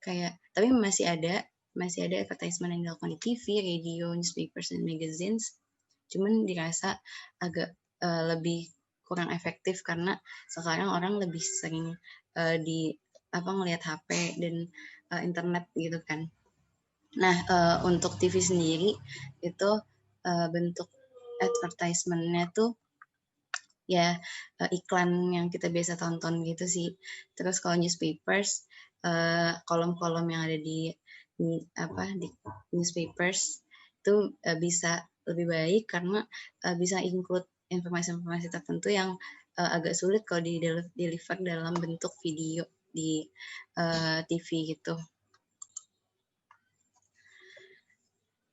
tapi masih ada advertisement yang dilakukan di TV, radio, newspapers, dan magazines. Cuman dirasa agak lebih kurang efektif karena sekarang orang lebih sering ngelihat HP dan internet gitu kan. Nah, untuk TV sendiri itu bentuk advertisement-nya tuh ya iklan yang kita biasa tonton gitu sih. Terus kalau newspapers, kolom-kolom yang ada di newspapers itu bisa lebih baik karena bisa include informasi-informasi tertentu yang agak sulit kalau di-deliver dalam bentuk video di TV gitu.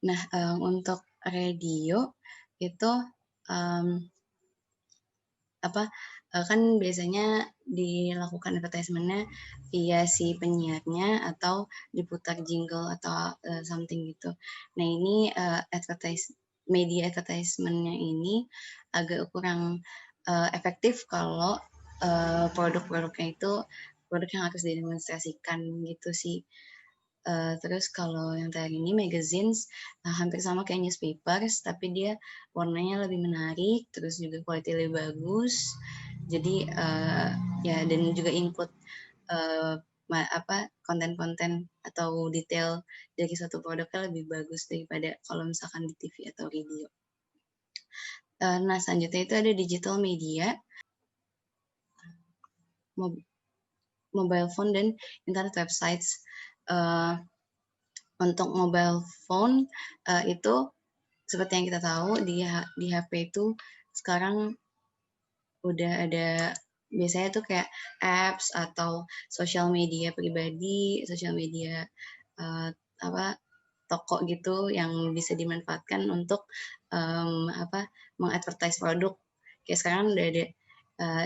Nah, untuk radio itu kan biasanya dilakukan advertisement-nya via si penyiarnya atau diputar jingle atau something gitu. Nah, ini media advertisement-nya ini agak kurang efektif kalau produk-produknya itu produk yang harus didemonstrasikan gitu sih. Terus kalau yang terakhir ini magazines hampir sama kayak newspapers, tapi dia warnanya lebih menarik, terus juga quality lebih bagus. Jadi dan juga include konten-konten atau detail dari suatu produknya lebih bagus daripada kalau misalkan di TV atau radio. Nah, selanjutnya itu ada digital media, mobile phone, dan internet websites. Untuk mobile phone itu seperti yang kita tahu di HP itu sekarang udah ada biasanya tuh kayak apps atau sosial media pribadi, sosial media toko gitu yang bisa dimanfaatkan untuk mengadvertise produk. Kayak sekarang udah ada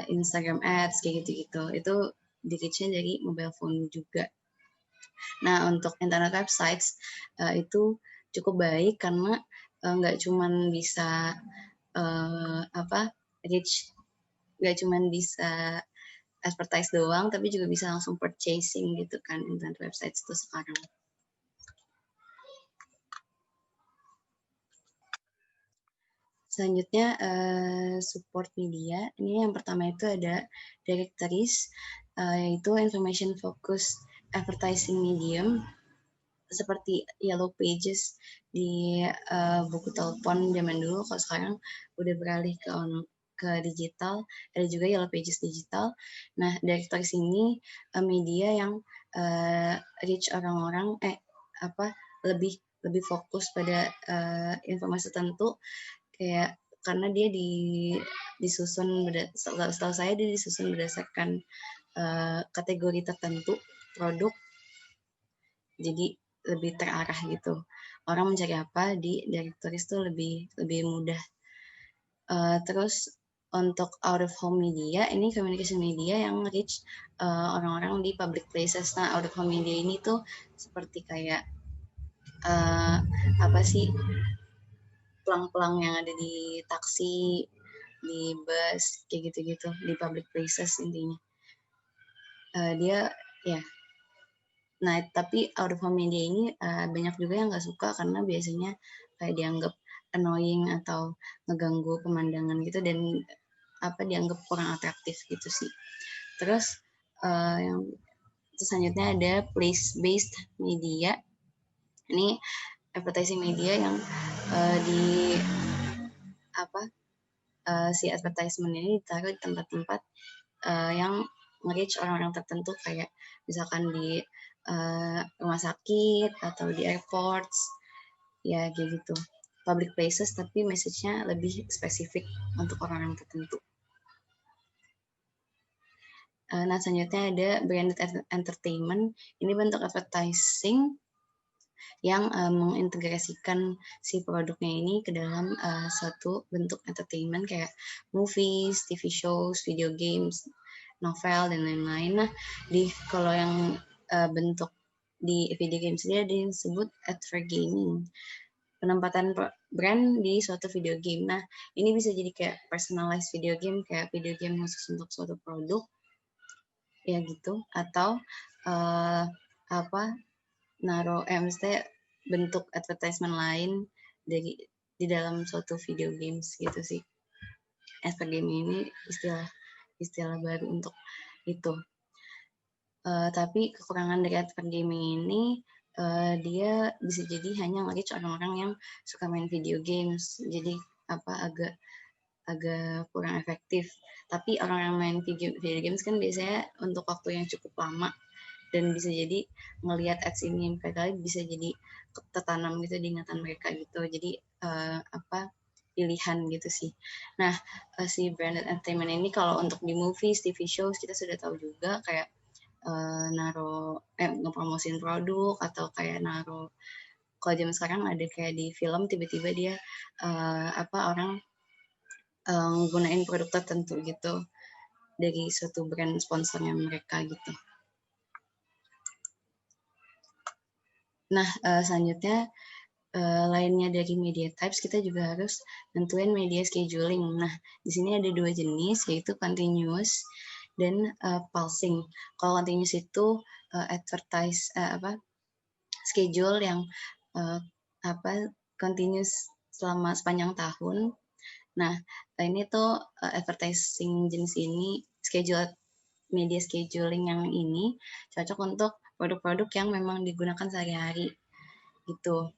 Instagram ads kayak gitu-gitu. Itu di-reach-nya dari mobile phone juga. Nah, untuk internet websites itu cukup baik karena nggak cuman bisa reach nggak cuman bisa advertise doang, tapi juga bisa langsung purchasing gitu kan internet websites itu sekarang. Selanjutnya support media. Ini yang pertama itu ada directories, yaitu information focused advertising medium seperti Yellow Pages di buku telepon zaman dulu. Kalau sekarang udah beralih ke digital, ada juga Yellow Pages digital. Nah, directories ini media yang reach orang-orang lebih fokus pada informasi tertentu, kayak karena dia disusun setahu saya dia disusun berdasarkan kategori tertentu produk, jadi lebih terarah gitu. Orang mencari apa di directories tuh lebih mudah. Terus untuk out of home media, ini communication media yang reach orang-orang di public places. Nah, out of home media ini tuh seperti kayak pelang-pelang yang ada di taksi, di bus, kayak gitu-gitu, di public places intinya. Dia ya. Nah, tapi out of home media ini banyak juga yang nggak suka karena biasanya kayak dianggap annoying atau ngeganggu pemandangan gitu, dan dianggap kurang atraktif gitu sih. Terus yang selanjutnya ada place based media. Ini advertising media yang si advertisement ini ditaruh di tempat-tempat yang nge-reach orang-orang tertentu, kayak misalkan di rumah sakit atau di airports, ya kayak gitu. Public places tapi message-nya lebih spesifik untuk orang-orang tertentu. Nah, selanjutnya ada branded entertainment. Ini bentuk advertising yang mengintegrasikan si produknya ini ke dalam suatu bentuk entertainment kayak movies, TV shows, video games, novel, dan lain-lain. Nah, kalau yang bentuk di video games ini ada yang disebut advergaming, penempatan brand di suatu video game. Nah, ini bisa jadi kayak personalized video game, kayak video game khusus untuk suatu produk, ya gitu, atau mesti bentuk advertisement lain di dalam suatu video games gitu sih. Advergaming ini istilah baru untuk itu. Tapi kekurangan dari advergaming ini dia bisa jadi hanya nge-reach orang-orang yang suka main video games, jadi agak kurang efektif. Tapi orang yang main video games kan biasanya untuk waktu yang cukup lama, dan bisa jadi ngelihat ads ini mereka bisa jadi tertanam gitu di ingatan mereka gitu. Jadi pilihan gitu sih. Nah, si branded entertainment ini kalau untuk di movies, TV shows kita sudah tahu juga kayak ngepromosin produk, atau kayak kalau zaman sekarang ada kayak di film tiba-tiba dia orang nggunain produk tertentu gitu dari suatu brand sponsornya mereka gitu. Nah, selanjutnya lainnya dari media types, kita juga harus nentuin media scheduling. Nah, di sini ada 2 jenis, yaitu continuous dan pulsing. Kalau continuous itu schedule yang continuous selama sepanjang tahun. Nah, ini tuh advertising jenis ini, media scheduling yang ini cocok untuk produk-produk yang memang digunakan sehari-hari gitu.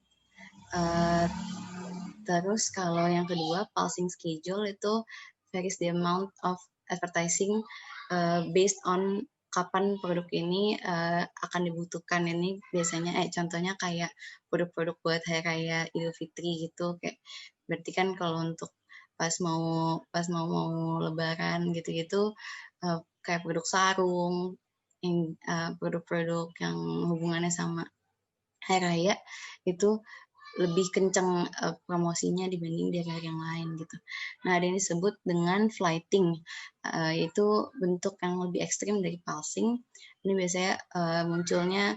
Terus kalau yang kedua, pulsing schedule itu varies the amount of advertising based on kapan produk ini akan dibutuhkan. Ini biasanya contohnya kayak produk-produk buat hari raya Idul Fitri gitu, kayak berarti kan kalau untuk pas mau lebaran gitu-gitu, kayak produk sarung, yang produk-produk yang hubungannya sama hari raya itu lebih kencang promosinya dibanding dari hari yang lain gitu. Nah, ada yang disebut dengan flighting, itu bentuk yang lebih ekstrim dari pulsing. Ini biasanya munculnya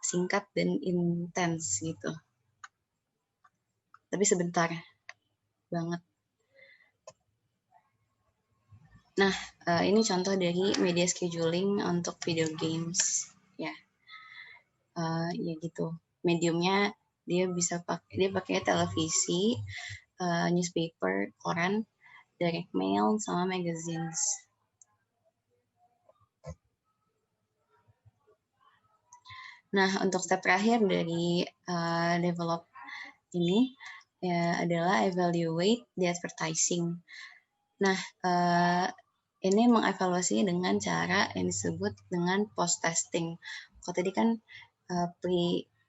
singkat dan intens gitu. Tapi sebentar banget. Nah, ini contoh dari media scheduling untuk video games, ya. Ya gitu. Mediumnya dia pakai televisi, newspaper, koran, direct mail, sama magazines. Nah, untuk step terakhir dari develop ini ya adalah evaluate the advertising. Nah, ini mengevaluasi dengan cara yang disebut dengan post testing. Kalau tadi kan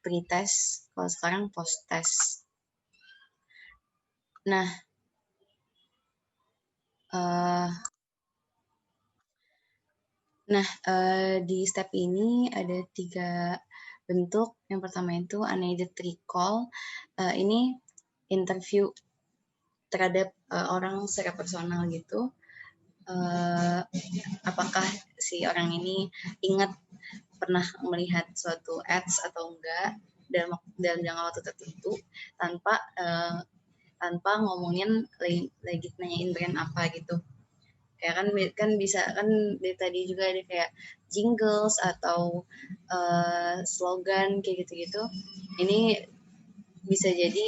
pre-test, kalau sekarang post test. Nah, di step ini ada 3 bentuk. Yang pertama itu unaided recall. Ini interview terhadap orang secara personal gitu. Apakah si orang ini ingat pernah melihat suatu ads atau enggak dalam jangka waktu tertentu tanpa ngomongin lagi nanyain brand apa gitu. Kayak kan bisa kan dari tadi juga ada kayak jingles atau slogan kayak gitu-gitu. Ini bisa jadi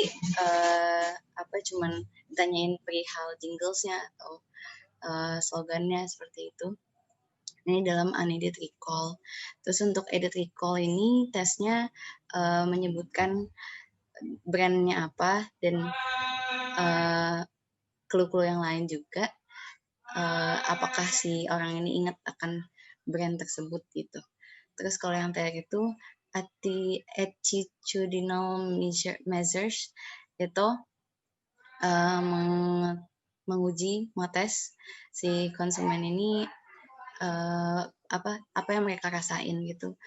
cuman ditanyain perihal jinglesnya atau slogannya seperti itu. Ini dalam unaided recall. Terus untuk aided recall ini tesnya menyebutkan brandnya apa dan clue-clue yang lain juga. Apakah si orang ini ingat akan brand tersebut gitu. Terus kalau yang terakhir itu attitudinal measures itu mengetes si konsumen ini apa yang mereka rasain gitu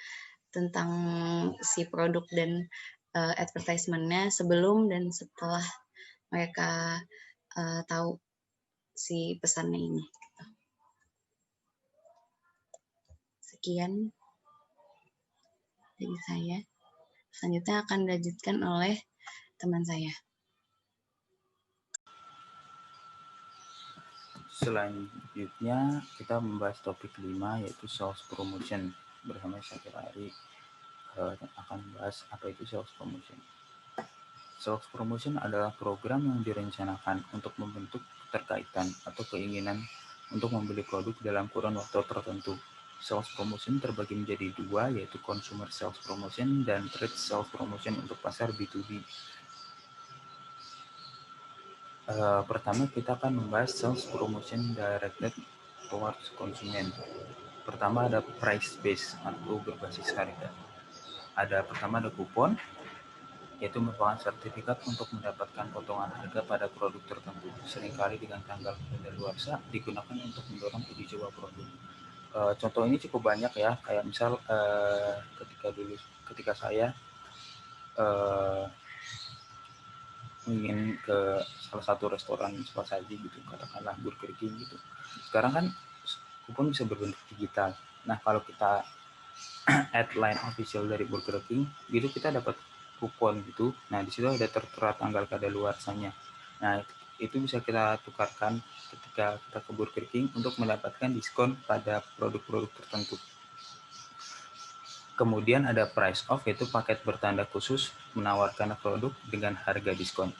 tentang si produk dan advertisement-nya sebelum dan setelah mereka tahu si pesannya ini. Sekian dari saya. Selanjutnya akan dilanjutkan oleh teman saya. Selanjutnya kita membahas topik 5 yaitu sales promotion. Bersama Syakir Ari akan membahas apa itu sales promotion. Sales promotion adalah program yang direncanakan untuk membentuk keterkaitan atau keinginan untuk membeli produk dalam kurun waktu tertentu. Sales promotion terbagi menjadi 2, yaitu consumer sales promotion dan trade sales promotion untuk pasar B2B. Pertama kita akan membahas sales promotion directed towards konsumen. Pertama ada price base atau berbasis harga. Pertama ada kupon, yaitu merupakan sertifikat untuk mendapatkan potongan harga pada produk tertentu. Seringkali dengan tanggal kadaluarsa digunakan untuk mendorong uji coba produk. Contoh ini cukup banyak ya, kayak misal ketika saya ingin ke salah satu restoran cepat saji gitu, katakanlah Burger King gitu. Sekarang kan kupon bisa berbentuk digital. Nah kalau kita add line official dari Burger King gitu, kita dapat kupon gitu. Nah di situ ada tertera tanggal kadaluarsanya. Nah itu bisa kita tukarkan ketika kita ke Burger King untuk mendapatkan diskon pada produk-produk tertentu. Kemudian ada price off, yaitu paket bertanda khusus menawarkan produk dengan harga diskon.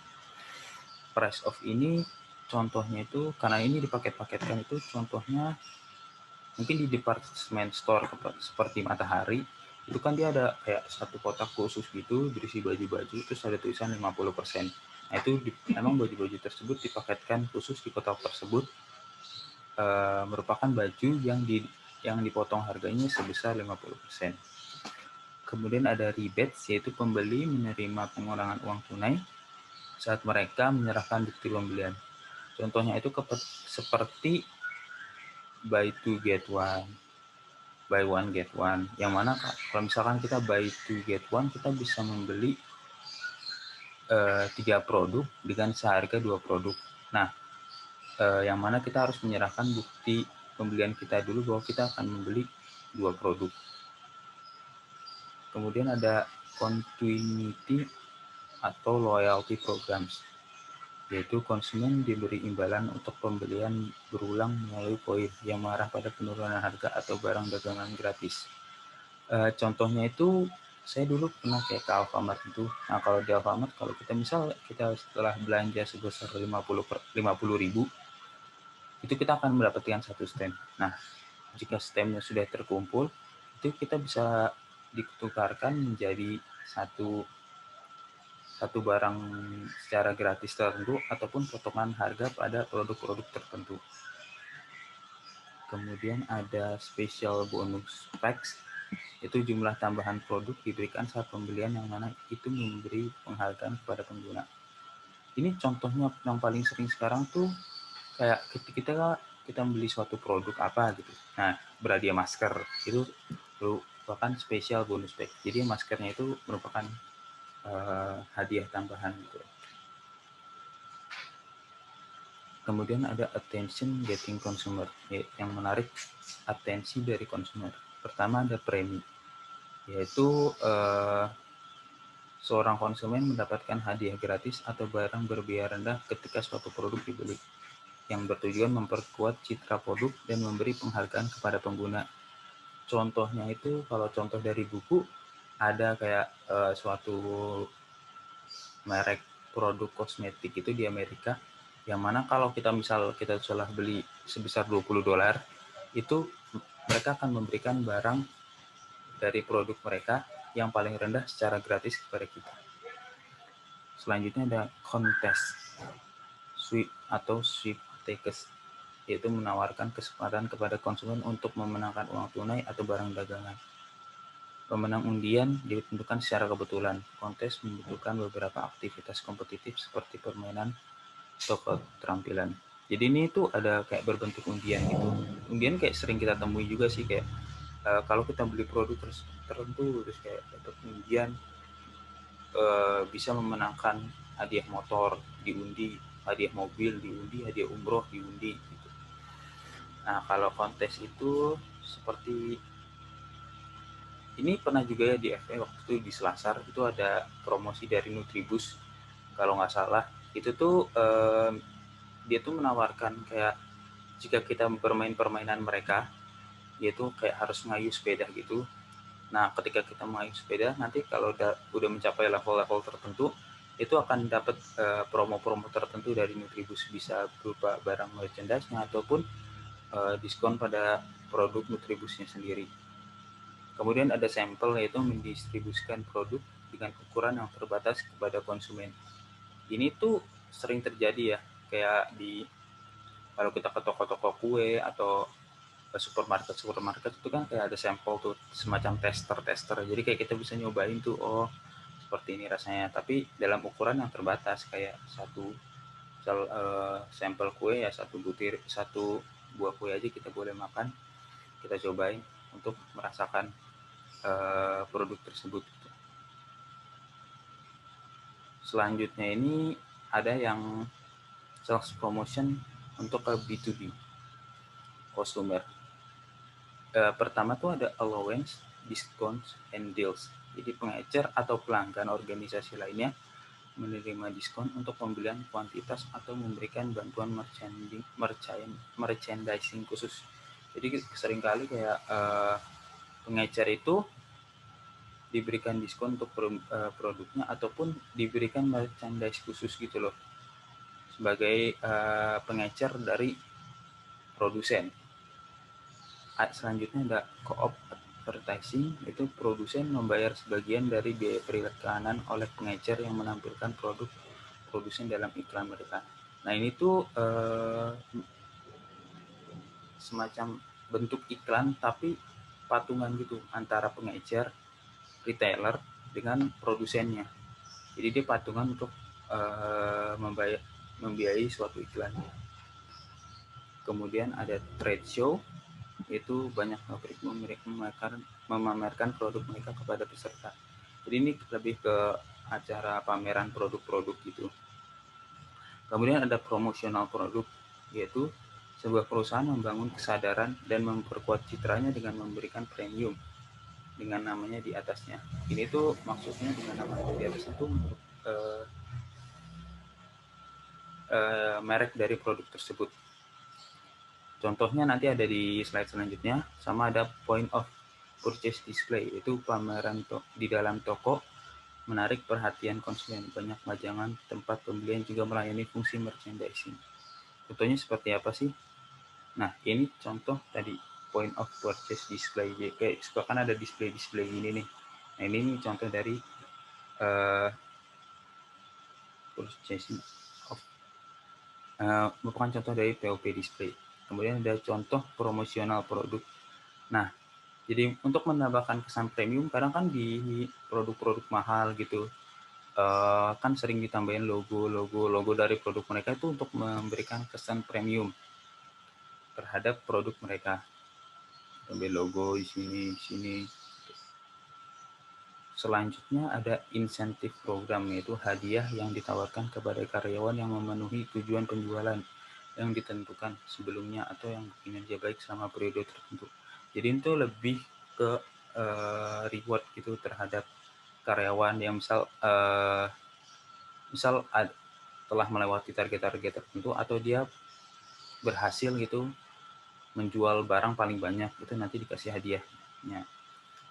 Price off ini contohnya itu, karena ini dipaket-paketkan itu, contohnya mungkin di department store seperti Matahari, itu kan dia ada kayak satu kotak khusus gitu, berisi baju-baju, terus ada tulisan 50%. Nah itu memang baju-baju tersebut dipaketkan khusus di kotak tersebut, merupakan baju yang dipotong harganya sebesar 50%. Kemudian ada rebates, yaitu pembeli menerima pengurangan uang tunai saat mereka menyerahkan bukti pembelian. Contohnya itu seperti buy two get one, buy one get one. Yang mana kalau misalkan kita buy two get one, kita bisa membeli 3 produk dengan seharga 2 produk. Nah, yang mana kita harus menyerahkan bukti pembelian kita dulu bahwa kita akan membeli 2 produk. Kemudian ada continuity atau loyalty programs. yaitu konsumen diberi imbalan untuk pembelian berulang melalui poin yang mengarah pada penurunan harga atau barang dagangan gratis. Contohnya itu saya dulu pernah kayak ke Alfamart itu. Nah, kalau di Alfamart kalau kita setelah belanja sebesar 50.000 itu kita akan mendapatkan satu stem. Nah, jika stemnya sudah terkumpul, itu kita bisa ditukarkan menjadi satu barang secara gratis tertentu ataupun potongan harga pada produk-produk tertentu. Kemudian ada special bonus packs, itu jumlah tambahan produk diberikan saat pembelian yang mana itu memberi penghargaan kepada pengguna. Ini contohnya yang paling sering sekarang tuh kayak ketika kita membeli suatu produk apa gitu. Nah, berhadiah masker itu merupakan special bonus pack. Jadi maskernya itu merupakan hadiah tambahan gitu. Kemudian ada attention getting consumer, yang menarik atensi dari konsumer. Pertama ada premi, yaitu seorang konsumen mendapatkan hadiah gratis atau barang berbiaya rendah ketika suatu produk dibeli, yang bertujuan memperkuat citra produk dan memberi penghargaan kepada pengguna. Contohnya itu, kalau contoh dari buku, ada kayak suatu merek produk kosmetik itu di Amerika, yang mana kalau kita sudah beli sebesar $20, itu mereka akan memberikan barang dari produk mereka yang paling rendah secara gratis kepada kita. Selanjutnya ada contest sweepstakes, yaitu menawarkan kesempatan kepada konsumen untuk memenangkan uang tunai atau barang dagangan. Pemenang undian ditentukan secara kebetulan. Kontes membutuhkan beberapa aktivitas kompetitif seperti permainan atau keterampilan. Jadi ini tuh ada kayak berbentuk undian gitu. Undian kayak sering kita temui juga sih, kayak kalau kita beli produk tertentu terus kayak dapat undian, bisa memenangkan hadiah motor diundi, hadiah mobil diundi, hadiah umroh diundi gitu. Nah, kalau kontes itu seperti ini pernah juga ya di FE waktu itu di Selasar itu ada promosi dari Nutribus kalau nggak salah. Itu tuh dia tuh menawarkan kayak jika kita bermain permainan mereka, dia tuh kayak harus ngayuh sepeda gitu. Nah, ketika kita mengayuh sepeda, nanti kalau udah mencapai level-level tertentu, itu akan dapat promo-promo tertentu dari Nutribus, bisa berupa barang merchandise-nya ataupun diskon pada produk Nutribusnya sendiri. Kemudian ada sampel, yaitu mendistribusikan produk dengan ukuran yang terbatas kepada konsumen. Ini tuh sering terjadi ya, kayak kalau kita ke toko-toko kue atau ke supermarket itu kan kayak ada sampel tuh, semacam tester. Jadi kayak kita bisa nyobain tuh, oh seperti ini rasanya, tapi dalam ukuran yang terbatas, kayak sampel kue ya satu buah kue aja kita boleh makan, kita cobain untuk merasakan produk tersebut. Selanjutnya ini ada yang sales promotion untuk ke B2B consumer. Pertama tuh ada allowance, discounts, and deals. Jadi pengecer atau pelanggan organisasi lainnya menerima diskon untuk pembelian kuantitas atau memberikan bantuan merchandising khusus. Jadi seringkali kayak pengecer itu diberikan diskon untuk produknya ataupun diberikan merchandise khusus gitu loh, sebagai pengecer dari produsen. Selanjutnya ada co-op advertising, itu produsen membayar sebagian dari biaya periklanan oleh pengecer yang menampilkan produk produsen dalam iklan mereka. Nah, ini tuh semacam bentuk iklan tapi patungan gitu antara pengecer, retailer dengan produsennya. Jadi dia patungan untuk membiayai suatu iklan. Kemudian ada trade show, itu banyak pabrik memamerkan produk mereka kepada peserta. Jadi ini lebih ke acara pameran produk-produk gitu. Kemudian ada promosional produk, yaitu sebuah perusahaan membangun kesadaran dan memperkuat citranya dengan memberikan premium dengan namanya di atasnya. Ini tuh maksudnya dengan nama di atas itu merek dari produk tersebut. Contohnya nanti ada di slide selanjutnya, sama ada point of purchase display, itu pameran di dalam toko menarik perhatian konsumen, banyak pajangan, tempat pembelian juga melayani fungsi merchandising. Contohnya seperti apa sih? Nah, ini contoh tadi point of purchase display. Kayak kan ada display-display ini nih. Nah, ini contoh dari purchasing of merupakan contoh dari POP display. Kemudian ada contoh promosional produk. Nah, jadi untuk menambahkan kesan premium, kadang kan di produk-produk mahal gitu, kan sering ditambahin logo dari produk mereka itu untuk memberikan kesan premium terhadap produk mereka. Tambah logo di sini. Selanjutnya ada insentif program, yaitu hadiah yang ditawarkan kepada karyawan yang memenuhi tujuan penjualan yang ditentukan sebelumnya atau yang kinerja baik selama periode tertentu. Jadi itu lebih ke reward gitu terhadap karyawan yang misal telah melewati target-target tertentu atau dia berhasil gitu menjual barang paling banyak, itu nanti dikasih hadiahnya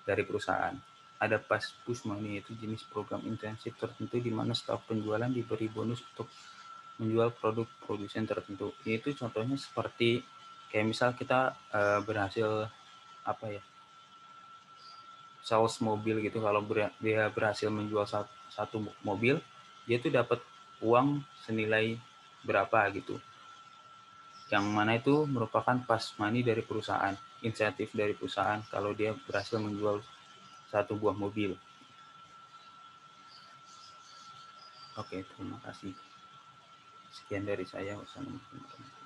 dari perusahaan. Ada push money, itu jenis program intensif tertentu di mana staf penjualan diberi bonus untuk menjual produk produsen tertentu. Itu contohnya seperti kayak misal kita berhasil sales mobil gitu. Kalau dia berhasil menjual satu mobil, dia tuh dapat uang senilai berapa gitu. Yang mana itu merupakan push money dari perusahaan, insentif dari perusahaan kalau dia berhasil menjual satu buah mobil. Oke, terima kasih. Sekian dari saya. Wassalamualaikum warahmatullahi wabarakatuh.